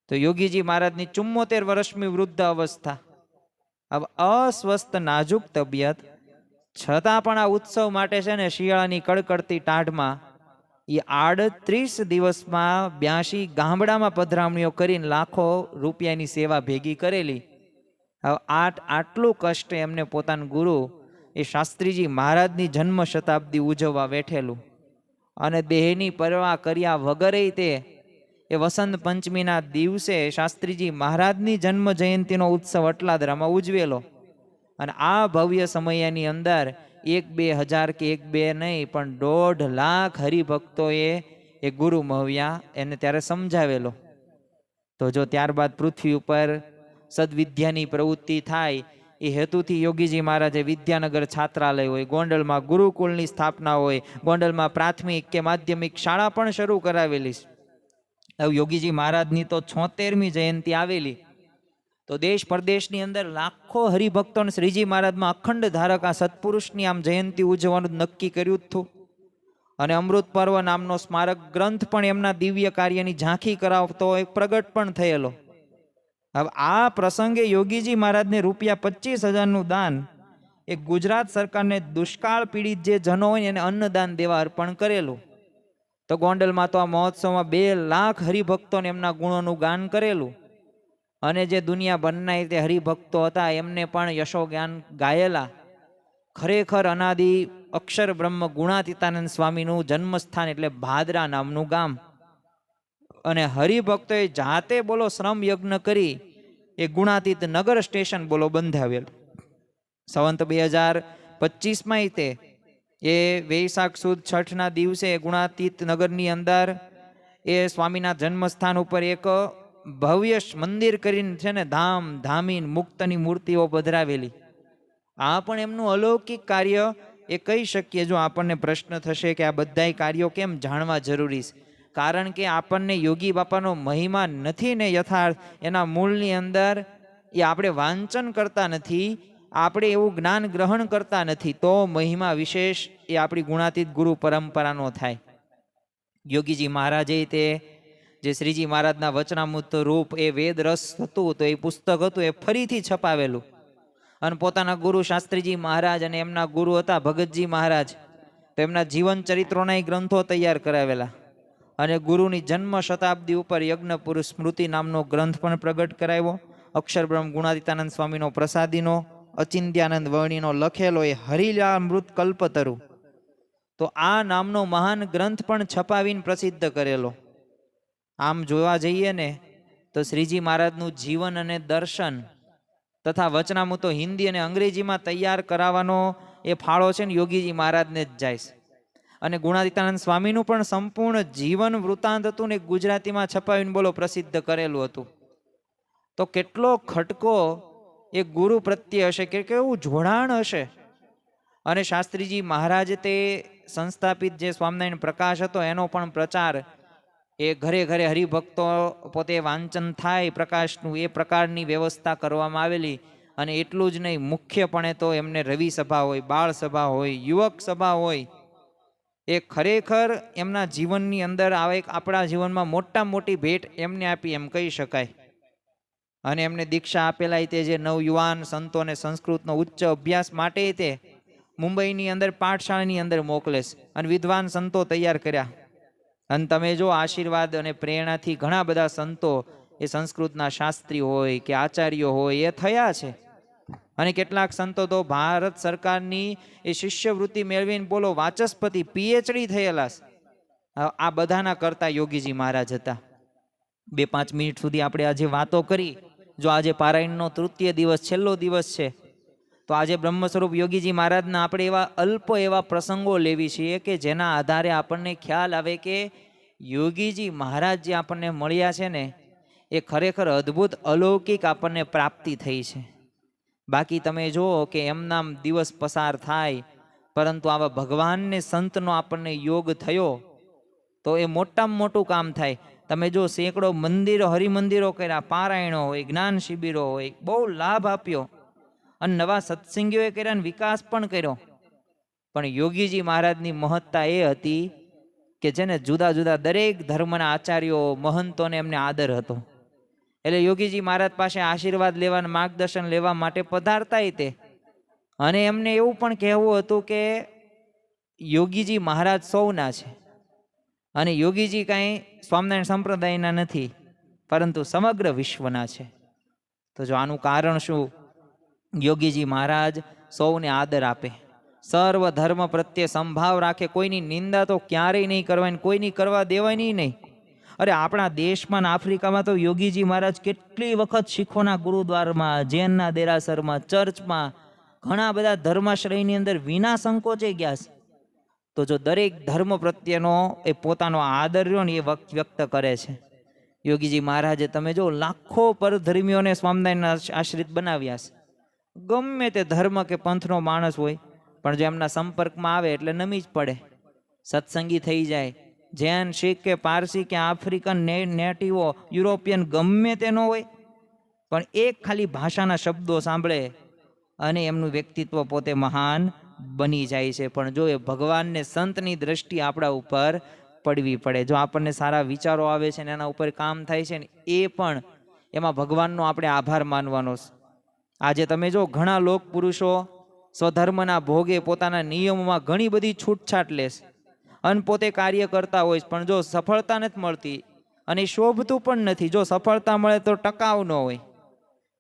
તો યોગીજી મહારાજની 74 વર્ષની વૃદ્ધ અવસ્થા, હવે અસ્વસ્થ નાજુક તબિયત છતાં પણ આ ઉત્સવ માટે છે ને શિયાળાની કડકડતી ટાઢમાં એ 38 દિવસમાં 82 ગામડામાં પધરામણીઓ કરીને લાખો રૂપિયાની સેવા ભેગી કરેલી. હવે આટલું કષ્ટ એમને પોતાના ગુરુ એ શાસ્ત્રીજી મહારાજની જન્મ શતાબ્દી ઉજવવા બેઠેલું અને દેહની પરવા કર્યા વગરે તે એ વસંત પંચમીના દિવસે શાસ્ત્રીજી મહારાજની જન્મ જયંતિનો ઉત્સવ અટલાદરામાં ઉજવેલો. અને આ ભવ્ય સમયની અંદર 1-2 હજાર કે 1-2 નહીં પણ 1.5 લાખ હરિભક્તોએ એ ગુરુ મહવ્યા એને ત્યારે સમજાવેલો. તો જો ત્યારબાદ પૃથ્વી ઉપર સદવિદ્યાની પ્રવૃત્તિ થાય એ હેતુથી યોગીજી મહારાજે વિદ્યાનગર છાત્રાલય હોય, ગોંડલમાં ગુરુકુળની સ્થાપના હોય, ગોંડલમાં પ્રાથમિક કે માધ્યમિક શાળા પણ શરૂ કરાવેલી. હવે યોગીજી મહારાજની તો 76મી જયંતિ આવેલી. તો દેશ પરદેશની અંદર લાખો હરિભક્તોને શ્રીજી મહારાજમાં અખંડ ધારક આ સત્પુરુષની આમ જયંતિ ઉજવવાનું નક્કી કર્યું હતું. અને અમૃત પર્વ નામનો સ્મારક ગ્રંથ પણ એમના દિવ્ય કાર્યની ઝાંખી કરાવતો એક પ્રગટ પણ થયેલો. હવે આ પ્રસંગે યોગીજી મહારાજને ₹25,000નું દાન એ ગુજરાત સરકારને દુષ્કાળ પીડિત જે જનો હોય એને અન્નદાન દેવા અર્પણ કરેલું. તો ગોંડલમાં તો આ મહોત્સવમાં 2 લાખ હરિભક્તોને એમના ગુણોનું ગાન કરેલું. અને જે દુનિયાભરના તે હરિભક્તો હતા એમને પણ યશોગાન ગાયેલા. ખરેખર અનાદિ અક્ષર બ્રહ્મ ગુણાતીતાનંદ સ્વામીનું જન્મસ્થાન એટલે ભાદરા નામનું ગામ. અને હરિભક્તોએ જાતે બોલો શ્રમ યજ્ઞ કરી એ ગુણાતીત નગર સ્ટેશન બોલો બંધાવેલ. સંવંત 2025માં તે એ વૈશાખ સુદ છઠના દિવસે ગુણાતીત નગરની અંદર એ સ્વામીના જન્મસ્થાન ઉપર એક ભવ્ય મંદિર કરીને છે ને ધામ ધામીન મુક્તની મૂર્તિઓ પધરાવેલી. આ પણ એમનું અલૌકિક કાર્ય એ કહી શકીએ. જો આપણને પ્રશ્ન થશે કે આ બધાય કાર્યો કેમ જાણવા જરૂરી છે, કારણ કે આપણને યોગી બાપાનો મહિમા નથી ને યથાર્થ એના મૂળની અંદર એ આપણે વાંચન કરતા નથી, આપણે એવું જ્ઞાન ગ્રહણ કરતા નથી, તો મહિમા વિશેષ એ આપણી ગુણાતીત ગુરુ પરંપરાનો થાય. યોગીજી મહારાજે તે જે શ્રીજી મહારાજના વચનામૃત રૂપ એ વેદ રસ હતું તો એ પુસ્તક હતું એ ફરીથી છપાવેલું. અને પોતાના ગુરુ શાસ્ત્રીજી મહારાજ અને એમના ગુરુ હતા ભગતજી મહારાજ, તો એમના જીવન ચરિત્રોના ગ્રંથો તૈયાર કરાવેલા. અને ગુરુની જન્મ શતાબ્દી ઉપર યજ્ઞ પુરુષ સ્મૃતિ નામનો ગ્રંથ પણ પ્રગટ કરાવ્યો. અક્ષરબ્રહ્મ ગુણાતીતાનંદ સ્વામીનો પ્રસાદીનો અચિંત્યાનંદ વર્ણીનો લખેલો એ હરિલામૃત કલ્પતરુ, તો આ નામનો મહાન ગ્રંથ પણ છપાવીને પ્રસિદ્ધ કરેલો. આમ જોવા જઈએ ને તો શ્રીજી મહારાજનું જીવન અને દર્શન તથા વચનામૃતો હિન્દી અને અંગ્રેજીમાં તૈયાર કરાવવાનો એ ફાળો છે ને યોગીજી મહારાજને જ જાય છે. અને ગુણાતીતાનંદ સ્વામીનું પણ સંપૂર્ણ જીવન વૃત્તાંત હતું ને ગુજરાતીમાં છપાવીને બોલો પ્રસિદ્ધ કરેલું હતું. તો કેટલો ખટકો એ ગુરુ પ્રત્યે હશે, કે કેવું જોડાણ હશે. અને શાસ્ત્રીજી મહારાજ તે સંસ્થાપિત જે સ્વામિનારાયણ પ્રકાશ હતો એનો પણ પ્રચાર એ ઘરે ઘરે હરિભક્તો પોતે વાંચન થાય પ્રકાશનું એ પ્રકારની વ્યવસ્થા કરવામાં આવેલી. અને એટલું જ નહીં, મુખ્યપણે તો એમને રવિ સભા હોય, બાળ સભા હોય, યુવક સભા હોય, એ ખરેખર એમના જીવનની અંદર આવે એક આપણા જીવનમાં મોટામાં મોટી ભેટ એમને આપી એમ કહી શકાય. અને એમને દીક્ષા આપેલા તે જે નવયુવાન સંતોને સંસ્કૃતનો ઉચ્ચ અભ્યાસ માટે તે મુંબઈની અંદર પાઠશાળાની અંદર મોકલે છે અને વિદ્વાન સંતો તૈયાર કર્યા. અને તમે જો આશીર્વાદ અને પ્રેરણાથી ઘણા બધા સંતો એ સંસ્કૃતના શાસ્ત્રી હોય કે આચાર્યો હોય એ થયા છે. અને કેટલાક સંતો તો ભારત સરકારની એ શિષ્યવૃત્તિ મેળવીને બોલો વાચસ્પતિ PhD થયેલા છે. આ બધાના કરતા યોગીજી મહારાજ હતા. 2-5 મિનિટ સુધી આપણે આજે વાતો કરી. જો આજે પારાયણનો તૃતીય દિવસ છેલ્લો દિવસ છે, તો આજે બ્રહ્મ સ્વરૂપ યોગીજી મહારાજના આપણે એવા અલ્પ એવા પ્રસંગો લેવી છીએ કે જેના આધારે આપણને ખ્યાલ આવે કે યોગીજી મહારાજ જે આપણને મળ્યા છે ને એ ખરેખર અદ્ભુત અલૌકિક આપણને પ્રાપ્તિ થઈ છે. બાકી તમે જુઓ કે એમના દિવસ પસાર થાય, પરંતુ આવા ભગવાનને સંતનો આપણને યોગ થયો તો એ મોટામાં મોટું કામ થાય. તમે જો સેંકડો મંદિરો હરિમંદિરો કર્યા, પારાયણો હોય, જ્ઞાન શિબિરો હોય, બહુ લાભ આપ્યો અને નવા સત્સંગીઓએ કર્યા અને વિકાસ પણ કર્યો. પણ યોગીજી મહારાજની મહત્તા એ હતી કે જેને જુદા જુદા દરેક ધર્મના આચાર્યો મહંતોને એમને આદર હતો. એટલે યોગીજી મહારાજ પાસે આશીર્વાદ લેવા અને માર્ગદર્શન લેવા માટે પધારતા તે. અને એમને એવું પણ કહેવું હતું કે યોગીજી મહારાજ સૌના છે અને યોગીજી કાંઈ સ્વામિનારાયણ સંપ્રદાયના નથી, પરંતુ સમગ્ર વિશ્વના છે. તો જો આનું કારણ શું? યોગીજી મહારાજ સૌને આદર આપે, સર્વ ધર્મ પ્રત્યે સંભાવ રાખે, કોઈની નિંદા તો ક્યારેય નહીં કરવાની, કોઈની કરવા દેવાની નહીં. અરે આપણા દેશમાં ને આફ્રિકામાં તો યોગીજી મહારાજ કેટલી વખત શીખોના ગુરુદ્વારમાં, જૈનના દેરાસરમાં, ચર્ચમાં, ઘણા બધા ધર્માશ્રયની અંદર વિના સંકોચે ગયા છે. તો જો દરેક ધર્મ પ્રત્યેનો એ પોતાનો આદર રહ્યો ને એ વ્યક્ત કરે છે. યોગીજી મહારાજે તમે જો લાખો પરધર્મીઓને સ્વામિનારાયણના આશ્રિત બનાવ્યા છે. ગમે તે ધર્મ કે પંથનો માણસ હોય, પણ જો એમના સંપર્કમાં આવે એટલે નમી જ પડે, સત્સંગી થઈ જાય. જૈન, શીખ કે પારસી કે આફ્રિકન, નેટિવો, યુરોપિયન ગમે તેનો હોય, પણ એક ખાલી ભાષાના શબ્દો સાંભળે અને એમનું વ્યક્તિત્વ પોતે મહાન બની જાય છે. પણ જો એ ભગવાનને સંતની દ્રષ્ટિ આપણા ઉપર પડવી પડે. જો આપણને સારા વિચારો આવે છે ને એના ઉપર કામ થાય છે ને, એ પણ એમાં ભગવાનનો આપણે આભાર માનવાનો છે. આજે તમે જો ઘણા લોક પુરુષો સ્વધર્મના ભોગે પોતાના નિયમોમાં ઘણી બધી છૂટછાટ લેશે અને પોતે કાર્ય કરતા હોય, પણ જો સફળતા નથી મળતી અને શોભતું પણ નથી. જો સફળતા મળે તો ટકાવ ન હોય.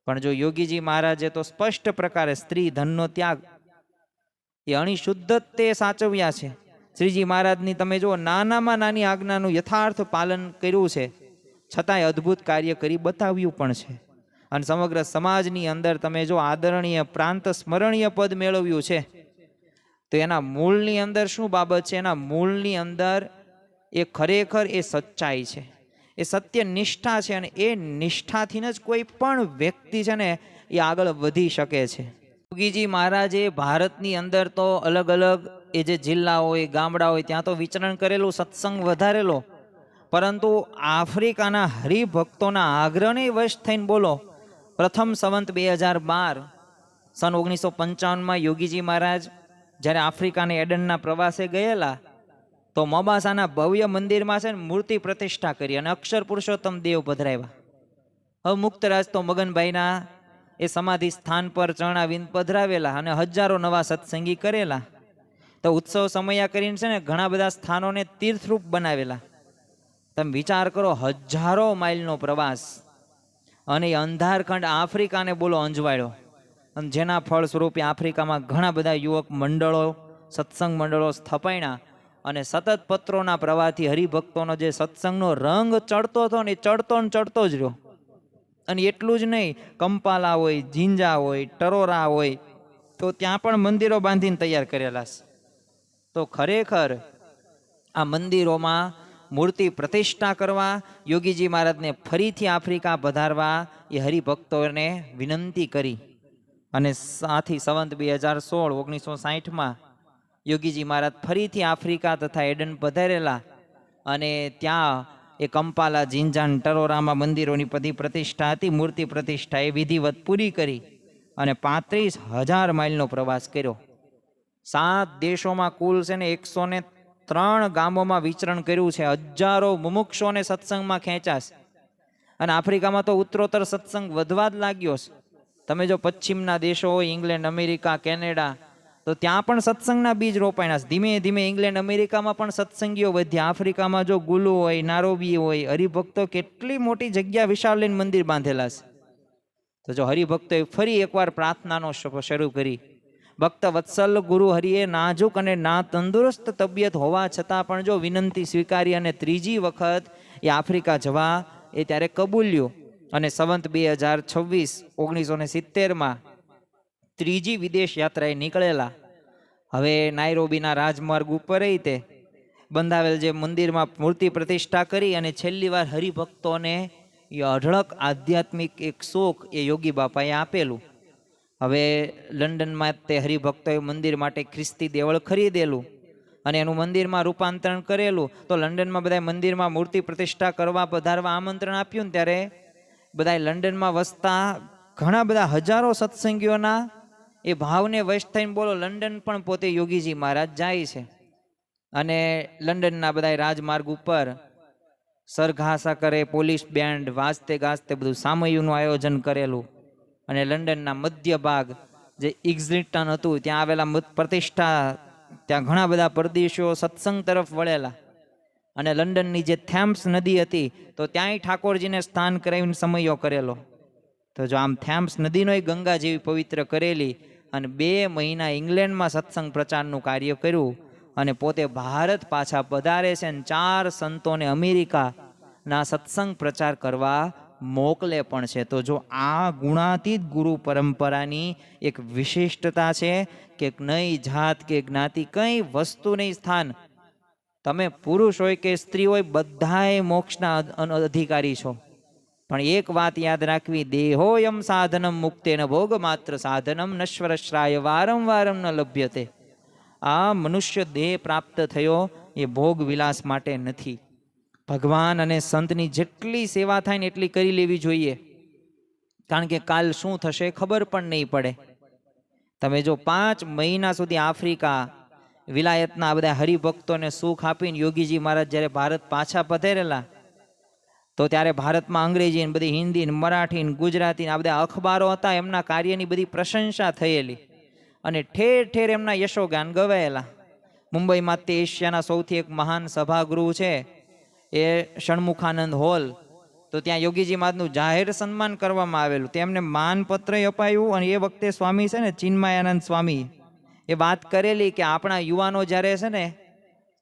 પણ જો યોગીજી મહારાજે તો સ્પષ્ટ પ્રકારે સ્ત્રી ધનનો ત્યાગ એ અણિશુદ્ધ તે સાચવ્યા છે. શ્રીજી મહારાજની તમે જો નાનામાં નાની આજ્ઞાનું યથાર્થ પાલન કર્યું છે, છતાંય અદ્ભુત કાર્ય કરી બતાવ્યું પણ છે. અને સમગ્ર સમાજની અંદર તમે જો આદરણીય પ્રાંત સ્મરણીય પદ મેળવ્યું છે, તો એના મૂળની અંદર શું બાબત છે? એના મૂળની અંદર એ ખરેખર એ સચ્ચાઈ છે, એ સત્ય નિષ્ઠા છે. અને એ નિષ્ઠાથી જ કોઈ પણ વ્યક્તિ છે ને એ આગળ વધી શકે છે. યોગીજી મહારાજે ભારતની અંદર તો અલગ અલગ એ જે જિલ્લા હોય, ગામડા હોય, ત્યાં તો વિચરણ કરેલું, સત્સંગ વધારેલો, પરંતુ આફ્રિકાના હરિભક્તોના આગ્રહને વશ થઈને બોલો, પ્રથમ સંવત 2012 સન 1955 યોગીજી મહારાજ જ્યારે આફ્રિકાના એડનના પ્રવાસે ગયેલા, તો મોબાસાના ભવ્ય મંદિરમાં છે ને મૂર્તિ પ્રતિષ્ઠા કરી અને અક્ષર પુરુષોત્તમ દેવ પધરાવ્યા. હવે મુક્તરાજ તો મગનભાઈના એ સમાધિ સ્થાન પર ચરણાવિંદ પધરાવેલા અને હજારો નવા સત્સંગી કરેલા. તો ઉત્સવ સમયા કરીને છે ને ઘણા બધા સ્થાનોને તીર્થરૂપ બનાવેલા. તમે વિચાર કરો, હજારો માઇલનો પ્રવાસ અને અંધારખંડ આફ્રિકાને બોલો અંજવાળ્યો. અને જેના ફળ સ્વરૂપે આફ્રિકામાં ઘણા બધા યુવક મંડળો, સત્સંગ મંડળો સ્થપાયણા અને સતત પત્રોના પ્રવાહથી હરિભક્તોનો જે સત્સંગનો રંગ ચડતો હતો ને, એ ચડતો ને ચડતો જ રહ્યો. અને એટલું જ નહીં, કંપાલા હોય, ઝીંઝા હોય, ટરોરા હોય, તો ત્યાં પણ મંદિરો બાંધીને તૈયાર કરેલા છે. તો ખરેખર આ મંદિરોમાં મૂર્તિ પ્રતિષ્ઠા કરવા, યોગીજી મહારાજને ફરીથી આફ્રિકા પધારવા એ હરિભક્તોને વિનંતી કરી. અને સાથી સંવત 2016 1960 યોગીજી મહારાજ ફરીથી આફ્રિકા તથા એડન પધારેલા અને ત્યાં એ કંપાલા, ઝીંઝાન, ટરોરામાં મંદિરોની બધી પ્રતિષ્ઠા હતી, મૂર્તિ પ્રતિષ્ઠા એ વિધિવત પૂરી કરી અને 35,000 માઇલનો પ્રવાસ કર્યો. 7 દેશોમાં કુલ છે ને 103 ગામોમાં વિચરણ કર્યું છે. હજારો મુમુક્ષોને સત્સંગમાં ખેંચાશે. અને આફ્રિકામાં તો ઉત્તરોત્તર સત્સંગ વધવા જ લાગ્યો છે. તમે જો પશ્ચિમના દેશો હોય, ઇંગ્લેન્ડ, અમેરિકા, કેનેડા, તો ત્યાં પણ સત્સંગના બીજ રોપાણા છે. ધીમે ધીમે ઇંગ્લેન્ડ, અમેરિકામાં પણ સત્સંગીઓ વધ્યા. આફ્રિકામાં જો ગુલુ હોય, નારોબી હોય, હરિભક્તો કેટલી મોટી જગ્યા વિશાળ લઈને મંદિર બાંધેલા છે. તો જો હરિભક્તોએ ફરી એકવાર પ્રાર્થનાનો શરૂ કરી. ભક્ત વત્સલ ગુરુ હરિએ નાજુક અને ના તંદુરસ્ત તબિયત હોવા છતાં પણ જો વિનંતી સ્વીકારી અને ત્રીજી વખત એ આફ્રિકા જવા એ ત્યારે કબૂલ્યું. અને સંવત 2026 1970 ત્રીજી વિદેશ યાત્રાએ નીકળેલા. હવે નાયરોબીના રાજમાર્ગ ઉપર તે બંધાવેલ જે મંદિરમાં મૂર્તિ પ્રતિષ્ઠા કરી અને છેલ્લી વાર હરિભક્તોને એ અઢળક આધ્યાત્મિક એક શોક એ યોગી બાપાએ આપેલું. હવે લંડનમાં તે હરિભક્તોએ મંદિર માટે ખ્રિસ્તી દેવળ ખરીદેલું અને એનું મંદિરમાં રૂપાંતરણ કરેલું. તો લંડનમાં બધા મંદિરમાં મૂર્તિ પ્રતિષ્ઠા કરવા પધારવા આમંત્રણ આપ્યું ને ત્યારે બધા લંડનમાં વસતા ઘણા બધા હજારો સત્સંગીઓના એ ભાવને વશ થઈને બોલો લંડન પણ પોતે યોગીજી મહારાજ જાય છે. અને લંડનના બધા રાજમાર્ગ ઉપર સરઘાસા કરે, પોલીસ બેન્ડ વાજતે ગાજતે બધું સામૈયુંનું આયોજન કરેલું. અને લંડનના મધ્ય ભાગ જે ઇગ્ઝિટન હતું ત્યાં આવેલા પ્રતિષ્ઠા, ત્યાં ઘણા બધા પરદેશીઓ સત્સંગ તરફ વળેલા. અને લંડનની જે થેમ્સ નદી હતી તો ત્યાંય ઠાકોરજીને સ્નાન કરાવીને સમયો કરેલો. તો જો આમ થેમ્સ નદીનો ગંગા જેવી પવિત્ર કરેલી અને 2 મહિના ઇંગ્લેન્ડમાં સત્સંગ પ્રચારનું કાર્ય કર્યું અને પોતે ભારત પાછા પધારે છે અને 4 સંતોને અમેરિકાના સત્સંગ પ્રચાર કરવા મોકલે પણ છે. તો જો આ ગુણાતીત ગુરુ પરંપરાની એક વિશિષ્ટતા છે કે નહીં જાત કે જ્ઞાતિ કંઈ વસ્તુ નહીં સ્થાન, તમે પુરુષ હોય કે સ્ત્રી હોય બધાએ મોક્ષના અધિકારી છો. પણ એક વાત યાદ રાખવી, દેહોયમ સાધનમ મુક્તેન ભોગ માત્ર સાધનમ નશ્વરશ્રાય વારંવારમ ન લભ્યતે. આ મનુષ્ય દેહ પ્રાપ્ત થયો એ ભોગ વિલાસ માટે નથી. ભગવાન અને સંતની જેટલી સેવા થાય ને એટલી કરી લેવી જોઈએ, કારણ કે કાલ શું થશે ખબર પણ નહીં પડે. તમે જો 5 મહિના સુધી આફ્રિકા વિલાયતના આ બધા હરિભક્તોને સુખ આપીને યોગીજી મહારાજ જ્યારે ભારત પાછા પધરેલા, તો ત્યારે ભારતમાં અંગ્રેજી ને બધી હિન્દી ને મરાઠી ને ગુજરાતી ને આ બધા અખબારો હતા, એમના કાર્યની બધી પ્રશંસા થયેલી અને ઠેર ઠેર એમના યશોગાન ગવાયેલા. મુંબઈમાં તે એશિયાના સૌથી એક મહાન સભાગૃહ છે એ ષણમુખાનંદ હોલ, તો ત્યાં યોગીજી મહારાજનું જાહેર સન્માન કરવામાં આવેલું. તેમને માનપત્ર અપાયું અને એ વખતે સ્વામી છે ને ચિન્મયાનંદ સ્વામી એ વાત કરેલી કે આપણા યુવાનો જ્યારે છે ને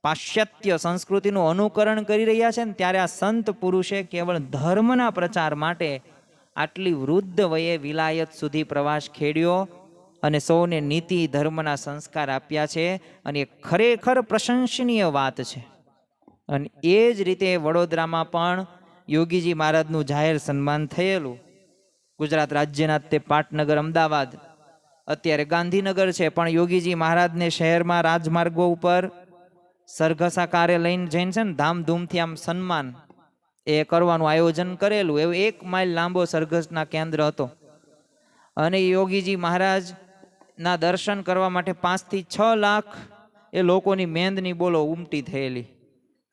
પાશ્ચાત્ય સંસ્કૃતિનું અનુકરણ કરી રહ્યા છે ને, ત્યારે આ સંત પુરુષે કેવળ ધર્મના પ્રચાર માટે આટલી વૃદ્ધ વયે વિલાયત સુધી પ્રવાસ ખેડ્યો અને સૌને નીતિ ધર્મના સંસ્કાર આપ્યા છે, અને એ ખરેખર પ્રશંસનીય વાત છે. અને એ જ રીતે વડોદરામાં પણ યોગીજી મહારાજનું જાહેર સન્માન થયેલું. ગુજરાત રાજ્યના તે પાટનગર અમદાવાદ, અત્યારે ગાંધીનગર છે, પણ યોગીજી મહારાજને શહેરમાં રાજમાર્ગો ઉપર સરઘસા કારે લઈને જઈને છે ને ધામધૂમથી આમ સન્માન એ કરવાનું આયોજન કરેલું. એવું 1 માઇલ લાંબો સરઘસના કેન્દ્ર હતો અને યોગીજી મહારાજના દર્શન કરવા માટે 5 થી 6 લાખ એ લોકોની મેંદની બોલો ઉમટી થયેલી.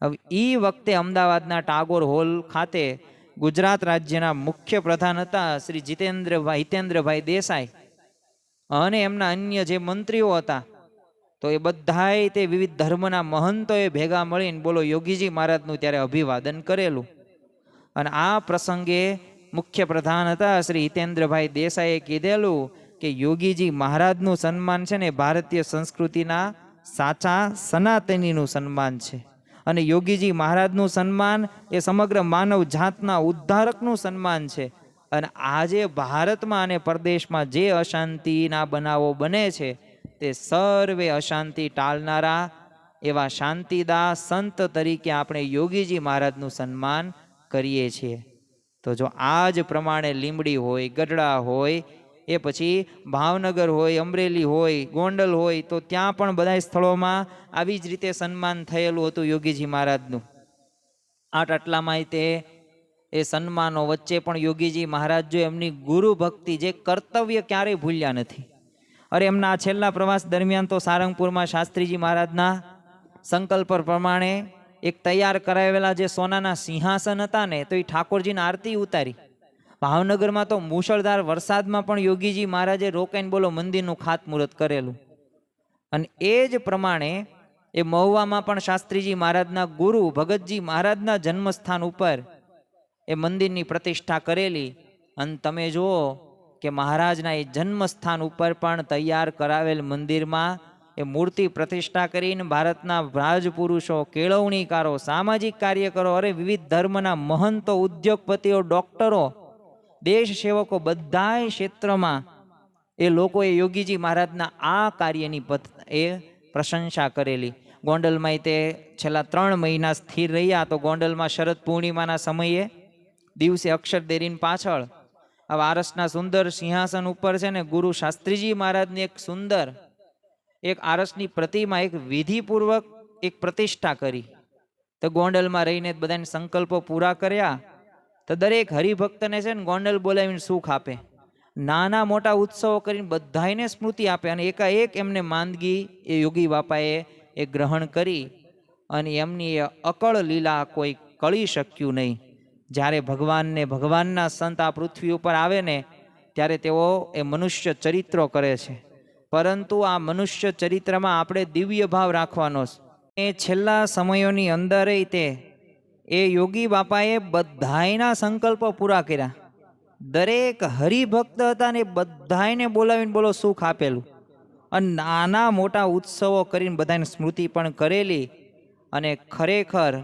હવે એ વખતે અમદાવાદના ટાગોર હોલ ખાતે ગુજરાત રાજ્યના મુખ્ય પ્રધાન હતા શ્રી હિતેન્દ્રભાઈ દેસાઈ અને એમના અન્ય જે મંત્રીઓ હતા, તો એ બધાએ તે વિવિધ ધર્મના મહંતોએ ભેગા મળીને બોલો યોગીજી મહારાજનું ત્યારે અભિવાદન કરેલું. અને આ પ્રસંગે મુખ્ય પ્રધાન હતા શ્રી હિતેન્દ્રભાઈ દેસાઈએ કીધેલું કે યોગીજી મહારાજનું સન્માન છે ને ભારતીય સંસ્કૃતિના સાચા સનાતનીનું સન્માન છે, અને યોગીજી મહારાજનું સન્માન એ સમગ્ર માનવ જાતના ઉદ્ધારકનું સન્માન છે. અને આજે ભારતમાં અને પરદેશમાં જે અશાંતિના બનાવો બને છે, તે સર્વે અશાંતિ ટાળનારા એવા શાંતિદા સંત તરીકે આપણે યોગીજી મહારાજનું સન્માન કરીએ છીએ. તો જો આ જ પ્રમાણે લીંબડી હોય, ગઢડા હોય, એ પછી ભાવનગર હોય, અમરેલી હોય, ગોંડલ હોય, તો ત્યાં પણ બધા સ્થળોમાં આવી જ રીતે સન્માન થયેલું હતું યોગીજી મહારાજનું. આટલામાં તે એ સન્માનો વચ્ચે પણ યોગીજી મહારાજ જો એમની ગુરુ ભક્તિ, જે કર્તવ્ય ક્યારેય ભૂલ્યા નથી. અરે એમના છેલ્લા પ્રવાસ દરમિયાન તો સારંગપુરમાં શાસ્ત્રીજી મહારાજના સંકલ્પ પ્રમાણે એક તૈયાર કરાવેલા જે સોનાના સિંહાસન હતા ને, તો એ ઠાકોરજીની આરતી ઉતારી. ભાવનગરમાં તો મુશળધાર વરસાદમાં પણ યોગીજી મહારાજે રોકાઈને બોલો મંદિરનું ખાતમુહૂર્ત કરેલું. અને એ જ પ્રમાણે એ મહુવામાં પણ શાસ્ત્રીજી મહારાજના ગુરુ ભગતજી મહારાજના જન્મસ્થાન ઉપર એ મંદિરની પ્રતિષ્ઠા કરેલી. અને તમે જુઓ કે મહારાજના એ જન્મસ્થાન ઉપર પણ તૈયાર કરાવેલ મંદિરમાં એ મૂર્તિ પ્રતિષ્ઠા કરીને ભારતના રાજપુરુષો, કેળવણીકારો, સામાજિક કાર્યકરો, અરે વિવિધ ધર્મના મહંતો, ઉદ્યોગપતિઓ, ડોક્ટરો, દેશ સેવકો, બધાય ક્ષેત્રમાં એ લોકોએ યોગીજી મહારાજના આ કાર્યની એ પ્રશંસા કરેલી. ગોંડલમાં તે છેલ્લા 3 મહિના સ્થિર રહ્યા, તો ગોંડલમાં શરદ પૂર્ણિમાના સમયે દિવસે અક્ષરદેરીની પાછળ આ આરસના સુંદર સિંહાસન ઉપર છે ને ગુરુ શાસ્ત્રીજી મહારાજની એક સુંદર એક આરસની પ્રતિમા એક વિધિપૂર્વક એક પ્રતિષ્ઠા કરી. તો ગોંડલમાં રહીને બધાને સંકલ્પો પૂરા કર્યા. તો દરેક હરિભક્તને છે ને ગોંડલ બોલાવીને સુખ આપે, નાના મોટા ઉત્સવો કરીને બધાને સ્મૃતિ આપે. અને એકાએક એમને માંદગી એ યોગી બાપાએ એ ગ્રહણ કરી અને એમની એ અકળ લીલા કોઈ કળી શક્યું નહીં. જ્યારે ભગવાનના સંત આ પૃથ્વી ઉપર આવે ને, ત્યારે તેઓ એ મનુષ્ય ચરિત્રો કરે છે, પરંતુ આ મનુષ્ય ચરિત્રમાં આપણે દિવ્ય ભાવ રાખવાનો છે. એ છેલ્લા સમયોની અંદર એ યોગી બાપાએ બધાયના સંકલ્પો પૂરા કર્યા. દરેક હરિભક્ત હતા ને બધાને બોલાવીને બોલો સુખ આપેલું, અને નાના મોટા ઉત્સવો કરીને બધાને સ્મૃતિ પણ કરેલી. અને ખરેખર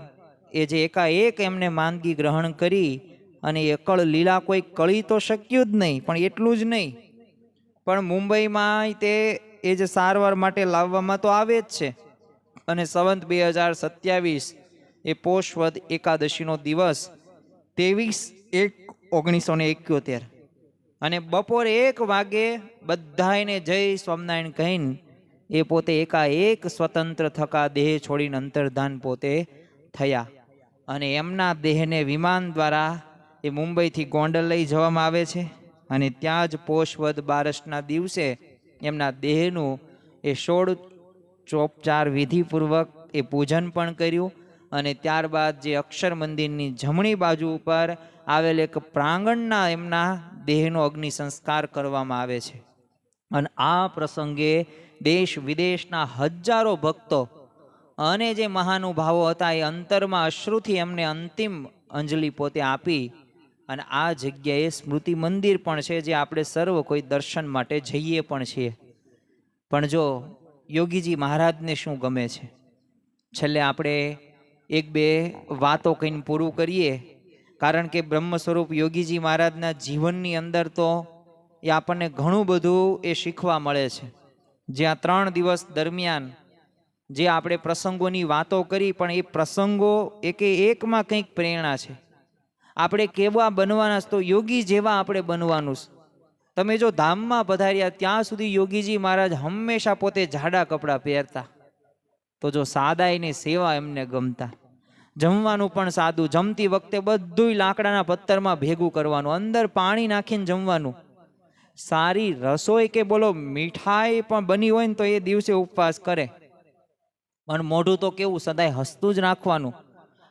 એ જે એકાએક એમને માંદગી ગ્રહણ કરી અને એકળ લીલા કોઈ કળી તો શક્યું જ નહીં. પણ એટલું જ નહીં, પણ મુંબઈમાં તે એ જ સારવાર માટે લાવવામાં તો આવે જ છે. અને સંવત 2027 એ પોષવદ એકાદશીનો દિવસ 23/1/1971 અને બપોરે 1 વાગે બધાને જય સ્વામિનારાયણ કહીને એ પોતે એકાએક સ્વતંત્ર થકા દેહ છોડીને અંતર્ધાન પોતે થયા. અને એમના દેહને વિમાન દ્વારા એ મુંબઈથી ગોંડલ લઈ જવામાં આવે છે. અને ત્યાં જ પોષવદ બારસના દિવસે એમના દેહનું એ 16 વિધિપૂર્વક એ પૂજન પણ કર્યું. અને ત્યારબાદ જે અક્ષર મંદિરની જમણી બાજુ ઉપર આવેલ એક પ્રાંગણના એમના દેહનો અગ્નિ સંસ્કાર કરવામાં આવે છે. અને આ પ્રસંગે દેશ વિદેશના હજારો ભક્તો અને જે મહાનુભાવો હતા એ અંતરમાં અશ્રુથી એમને અંતિમ અંજલિ પોતે આપી. અને આ જગ્યાએ સ્મૃતિ મંદિર પણ છે, જે આપણે સર્વ કોઈ દર્શન માટે જઈએ પણ છીએ. પણ જો યોગીજી મહારાજને શું ગમે છે, છેલ્લે આપણે એક બે વાતો કહીને પૂરું કરીએ. કારણ કે બ્રહ્મ સ્વરૂપ યોગીજી મહારાજના જીવનની અંદર તો એ આપણને ઘણું બધું એ શીખવા મળે છે. જ્યાં 3 દિવસ દરમિયાન જે આપણે પ્રસંગોની વાતો કરી, પણ એ પ્રસંગો એકે એકમાં કંઈક પ્રેરણા છે. આપણે કેવા બનવાના, તો યોગી જેવા આપણે બનવાનું છે. તમે જો ધામમાં પધાર્યા ત્યાં સુધી યોગીજી મહારાજ હંમેશા પોતે જાડા કપડાં પહેરતા. તો જો સાદાઈની સેવા એમને ગમતા. જમવાનું પણ સાદું, જમતી વખતે બધું લાકડાના પત્તરમાં ભેગું કરવાનું, અંદર પાણી નાખીને જમવાનું. સારી રસોઈ કે બોલો મીઠાઈ પણ બની હોય ને તો એ દિવસે ઉપવાસ કરે. પણ મોઢું તો કેવું સદાય હસતું જ રાખવાનું.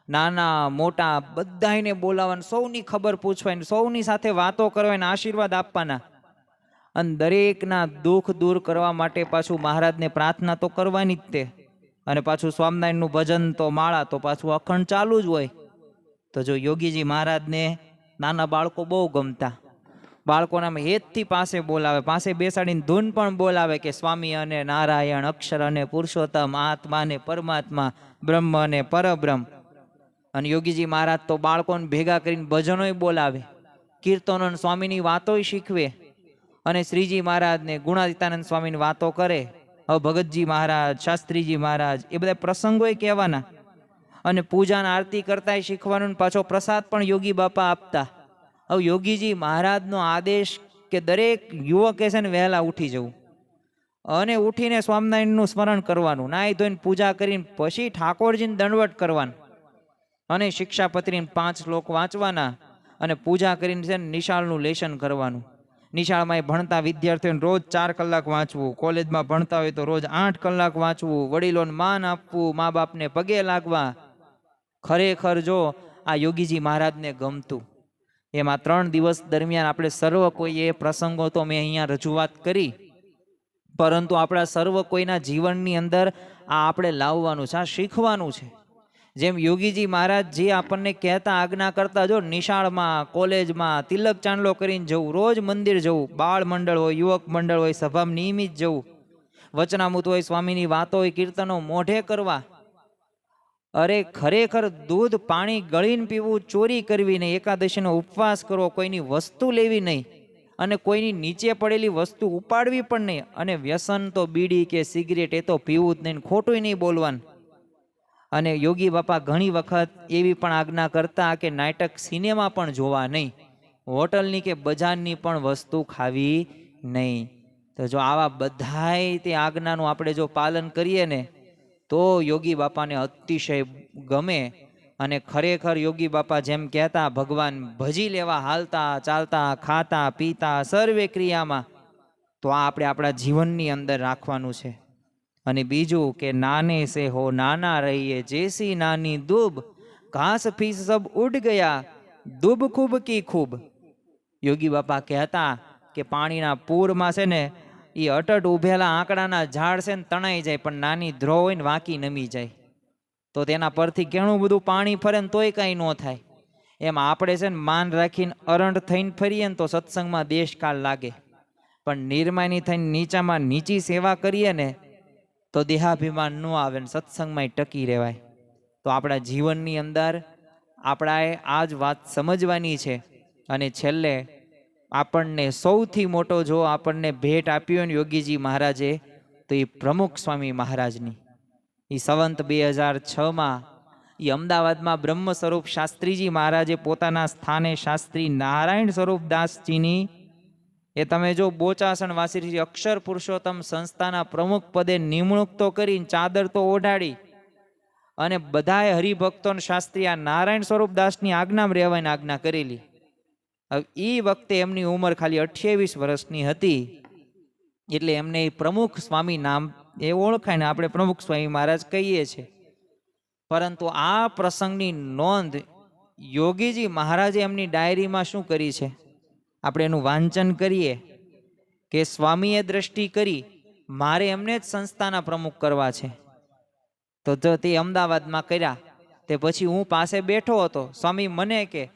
નાના મોટા બધાને બોલાવવાનું, સૌની ખબર પૂછવાની, સૌની સાથે વાતો કરવાની, આશીર્વાદ આપવાના. અને દરેકના દુઃખ દૂર કરવા માટે પાછું મહારાજને પ્રાર્થના તો કરવાની જ તે. અને પાછું સ્વામિનારાયણનું ભજન તો માળા તો પાછું અખંડ ચાલુ જ હોય. તો જો યોગીજી મહારાજને નાના બાળકો બહુ ગમતા. બાળકોને આમ હેતથી પાસે બોલાવે, પાસે બેસાડીને ધૂન પણ બોલાવે કે સ્વામી અને નારાયણ, અક્ષર અને પુરુષોત્તમ, આત્મા અને પરમાત્મા, બ્રહ્મ અને પરબ્રહ્મ. અને યોગીજી મહારાજ તો બાળકોને ભેગા કરીને ભજનોય બોલાવે, કીર્તનો સ્વામીની વાતોય શીખવે. અને શ્રીજી મહારાજને ગુણાતીતાનંદ સ્વામીની વાતો કરે. હવે ભગતજી મહારાજ, શાસ્ત્રીજી મહારાજ, એ બધા પ્રસંગોય કહેવાના. અને પૂજાના આરતી કરતાંય શીખવાનું. પાછો પ્રસાદ પણ યોગી બાપા આપતા. હવે યોગીજી મહારાજનો આદેશ કે દરેક યુવકે છે ને વહેલા ઉઠી જવું અને ઉઠીને સ્વામિનારાયણનું સ્મરણ કરવાનું, નાહી ધોઈને પૂજા કરીને પછી ઠાકોરજીને દંડવટ કરવાનું અને શિક્ષાપત્રીને 5 શ્લોક વાંચવાના અને પૂજા કરીને છે ને નિશાળનું લેશન કરવાનું. નિશાળમાં ભણતા વિદ્યાર્થીઓને રોજ 4 કલાક વાંચવું, કોલેજમાં ભણતા હોય તો રોજ 8 કલાક વાંચવું, વડીલોને માન આપવું, મા બાપને પગે લાગવા. ખરેખર જો આ યોગીજી મહારાજને ગમતું. એમાં 3 દિવસ દરમિયાન આપણે સર્વ કોઈએ પ્રસંગો તો મેં અહીંયા રજૂઆત કરી, પરંતુ આપણા સર્વ કોઈના જીવનની અંદર આ આપણે લાવવાનું છે, આ શીખવાનું છે. જેમ યોગીજી મહારાજ જે આપણને કહેતા, આજ્ઞા કરતા, જો નિશાળમાં, કોલેજમાં તિલક ચાંદલો કરીને જવું, રોજ મંદિર જવું, બાળ મંડળ હોય, યુવક મંડળ હોય, સભામાં નિયમિત જવું, વચનામૃત હોય, સ્વામીની વાતો હોય, કીર્તનો મોઢે કરવા. અરે ખરેખર દૂધ પાણી ગળીને પીવું, ચોરી કરવી નહીં, એકાદશીનો ઉપવાસ કરવો, કોઈની વસ્તુ લેવી નહીં અને કોઈની નીચે પડેલી વસ્તુ ઉપાડવી પણ નહીં. અને વ્યસન તો બીડી કે સિગરેટ એ તો પીવું જ નહીં, ખોટું નહીં બોલવાનું. અને યોગી બાપા ઘણી વખત એવી પણ આજ્ઞા કરતા કે નાટક સિનેમા પણ જોવા નહીં, હોટલની કે બજારની પણ વસ્તુ ખાવી નહીં. તો જો આવા બધાય તે આજ્ઞાનું આપણે જો પાલન કરીએ ને તો યોગી બાપાને અતિશય ગમે. અને ખરેખર યોગી બાપા જેમ કહેતા, ભગવાન ભજી લેવા હાલતા ચાલતા ખાતા પીતા સર્વે ક્રિયામાં. તો આ આપણે આપણા જીવનની અંદર રાખવાનું છે. અને બીજું કે નાને સે હો નાના રહીએ, જેસી નાની દૂબ, ઘાસ ફીસ સબ ઉડ ગયા, દૂબ ખૂબ કી ખૂબ. યોગી બાપા કહેતા કે પાણીના પૂરમાં છે ને એ અટટ ઉભેલા આંકડાના ઝાડ છે ને તણાઈ જાય, પણ નાની ધ્રો હોય ને વાંકી નમી જાય તો તેના પરથી ઘણું બધું પાણી ફરે ને તોય કાંઈ ન થાય. એમ આપણે છે ને માન રાખીને અરંડ થઈને ફરીએ ને તો સત્સંગમાં દેશકાળ લાગે, પણ નિર્માની થઈને નીચામાં નીચી સેવા કરીએ ને તો દેહાભિમાન ન આવે ને સત્સંગમાં ટકી રહેવાય. તો આપણા જીવનની અંદર આપણાએ આ જ વાત સમજવાની છે. અને છેલ્લે આપણને સૌથી મોટો જો આપણને ભેટ આપી હોય ને યોગીજી મહારાજે, તો એ પ્રમુખ સ્વામી મહારાજની. એ સંવંત 2006માં એ અમદાવાદમાં બ્રહ્મ સ્વરૂપ શાસ્ત્રીજી મહારાજે પોતાના સ્થાને શાસ્ત્રી નારાયણ સ્વરૂપ દાસજીની, એ તમે જો બોચાસણ વાસી અક્ષર પુરુષોત્તમ સંસ્થાના પ્રમુખ પદે નિમણૂક તો કરીને ચાદર તો ઓઢાડી અને બધાએ હરિભક્તોને શાસ્ત્રી આ નારાયણ સ્વરૂપ દાસની આજ્ઞામાં રહેવાની આજ્ઞા કરેલી. હવે એ વખતે એમની ઉંમર ખાલી 28 વર્ષની હતી. એટલે એમને એ પ્રમુખ સ્વામી નામ એ ઓળખાય ને આપણે પ્રમુખ સ્વામી મહારાજ કહીએ છીએ. પરંતુ આ પ્રસંગની નોંધ યોગીજી મહારાજે એમની ડાયરીમાં શું કરી છે, આપણે એનું વાંચન કરીએ કે સ્વામીએ દ્રષ્ટિ કરી મારે એમને જ સંસ્થાના પ્રમુખ કરવા છે. તો જો તે અમદાવાદમાં કર્યા તે પછી હું પાસે બેઠો હતો. સ્વામી મને કે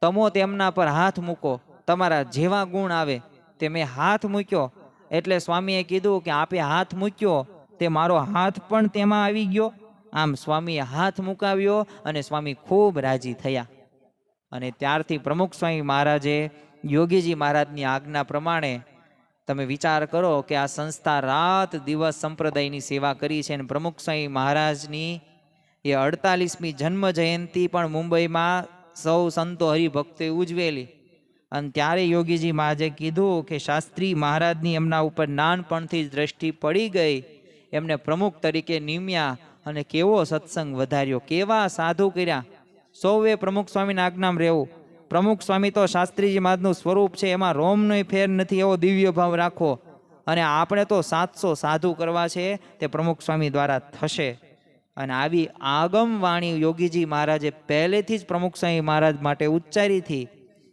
તમો તેમના પર હાથ મૂકો, તમારા જેવા ગુણ આવે. તે મેં હાથ મૂક્યો એટલે સ્વામીએ કીધું કે આપે હાથ મૂક્યો તે મારો હાથ પણ તેમાં આવી ગયો. આમ સ્વામીએ હાથ મુકાવ્યો અને સ્વામી ખૂબ રાજી થયા. અને ત્યારથી પ્રમુખ સ્વામી મહારાજે યોગીજી મહારાજની આજ્ઞા પ્રમાણે તમે વિચાર કરો કે આ સંસ્થા રાત દિવસ સંપ્રદાયની સેવા કરી છે. અને પ્રમુખ સ્વામી મહારાજની એ 48મી જન્મ જયંતિ પણ મુંબઈમાં સૌ સંતો હરિભક્તોએ ઉજવેલી. અને ત્યારે યોગીજી મહારાજે કીધું કે શાસ્ત્રી મહારાજની એમના ઉપર નાનપણથી જ દ્રષ્ટિ પડી ગઈ, એમને પ્રમુખ તરીકે નિમ્યા અને કેવો સત્સંગ વધાર્યો, કેવા સાધુ કર્યા. સૌએ પ્રમુખ સ્વામીના આજ્ઞામાં રહેવું. પ્રમુખ સ્વામી તો શાસ્ત્રીજી મહારાજનું સ્વરૂપ છે, એમાં રોમનો ફેર નથી, એવો દિવ્ય ભાવ રાખો. અને આપણે તો 700 સાધુ કરવા છે, તે પ્રમુખ સ્વામી દ્વારા થશે. અને આવી આગમ વાણી યોગીજી મહારાજે પહેલેથી જ પ્રમુખ સ્વામી મહારાજ માટે ઉચ્ચારી હતી.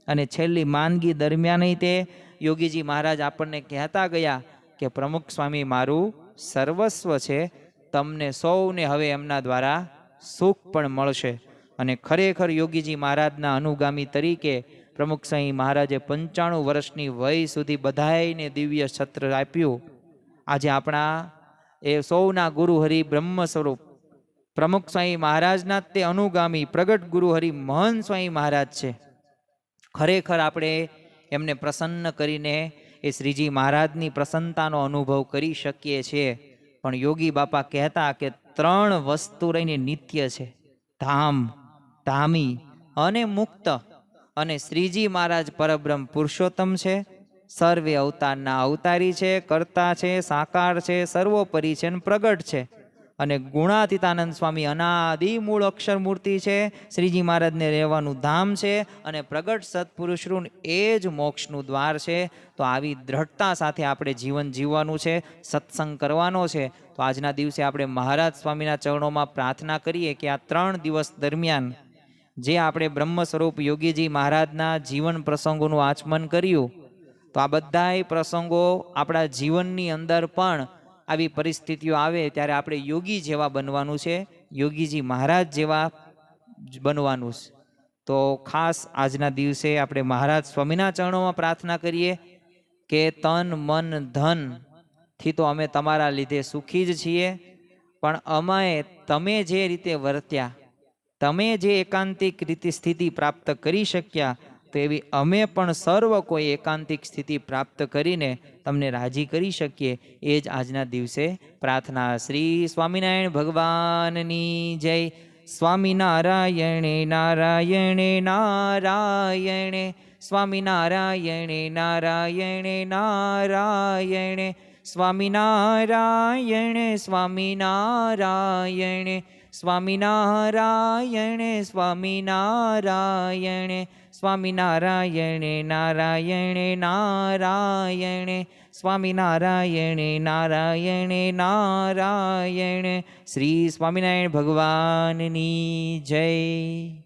અને છેલ્લી માંદગી દરમિયાન તે યોગીજી મહારાજ આપણને કહેતા ગયા કે પ્રમુખ સ્વામી મારું સર્વસ્વ છે, તમને સૌને હવે એમના દ્વારા સુખ પણ મળશે. અને ખરેખર યોગીજી મહારાજના અનુગામી તરીકે પ્રમુખ સ્વામી મહારાજે 95 વર્ષની વય સુધી બધાયને દિવ્ય છત્ર આપ્યું. આજે આપણા એ સૌના ગુરુહરિ બ્રહ્મ સ્વરૂપ પ્રમુખ સ્વામી મહારાજના તે અનુગામી પ્રગટ ગુરુહરિ મહંત સ્વામી મહારાજ છે. ખરેખર આપણે એમને પ્રસન્ન કરીને એ શ્રીજી મહારાજની પ્રસન્નતાનો અનુભવ કરી શકીએ છીએ. પણ યોગી બાપા કહેતા કે 3 વસ્તુ રહીને નિત્ય છે, ધામ, ધામી અને મુક્ત. અને શ્રીજી મહારાજ પરબ્રહ્મ પુરુષોત્તમ છે, સર્વે અવતારના અવતારી છે, કર્તા છે, સાકાર છે, સર્વોપરી છે અને પ્રગટ છે. અને ગુણાતીતાનંદ સ્વામી અનાદિ મૂળ અક્ષર મૂર્તિ છે, શ્રીજી મહારાજને રહેવાનું ધામ છે અને પ્રગટ સત્પુરુષનું એ જ મોક્ષનું દ્વાર છે. તો આવી દ્રઢતા સાથે આપણે જીવન જીવવાનું છે, સત્સંગ કરવાનો છે. તો આજના દિવસે આપણે મહારાજ સ્વામીના ચરણોમાં પ્રાર્થના કરીએ કે આ 3 દિવસ દરમિયાન જે આપણે બ્રહ્મ સ્વરૂપ યોગીજી મહારાજના જીવન પ્રસંગોનું આચમન કર્યું, તો આ બધાય પ્રસંગો આપણા જીવનની અંદર પણ આવી પરિસ્થિતિઓ આવે ત્યારે આપણે યોગી જેવા બનવાનું છે, યોગીજી મહારાજ જેવા બનવાનું છે. તો ખાસ આજના દિવસે આપણે મહારાજ સ્વામીના ચરણોમાં પ્રાર્થના કરીએ કે તન મન ધન થી તો અમે તમારા લીધે સુખી જ છીએ, પણ અમે તમે જે રીતે વર્ત્યા, તમે જે એકાંતિક રીતે સ્થિતિ પ્રાપ્ત કરી શક્યા, તો એવી અમે પણ સર્વ કોઈ એકાંતિક સ્થિતિ પ્રાપ્ત કરીને તમને રાજી કરી શકીએ. એ જ આજના દિવસે પ્રાર્થના. શ્રી સ્વામિનારાયણ ભગવાનની જય. સ્વામિનારાયણે નારાયણે નારાયણે, સ્વામિનારાયણે નારાયણે નારાયણે, સ્વામિનારાયણે સ્વામિનારાયણે, સ્વામિનારાયણે સ્વામિનારાયણે, સ્વામિનારાયણે નારાયણે નારાયણે, સ્વામિનારાયણે નારાયણે નારાયણે. શ્રી સ્વામિનારાયણ ભગવાનની જય.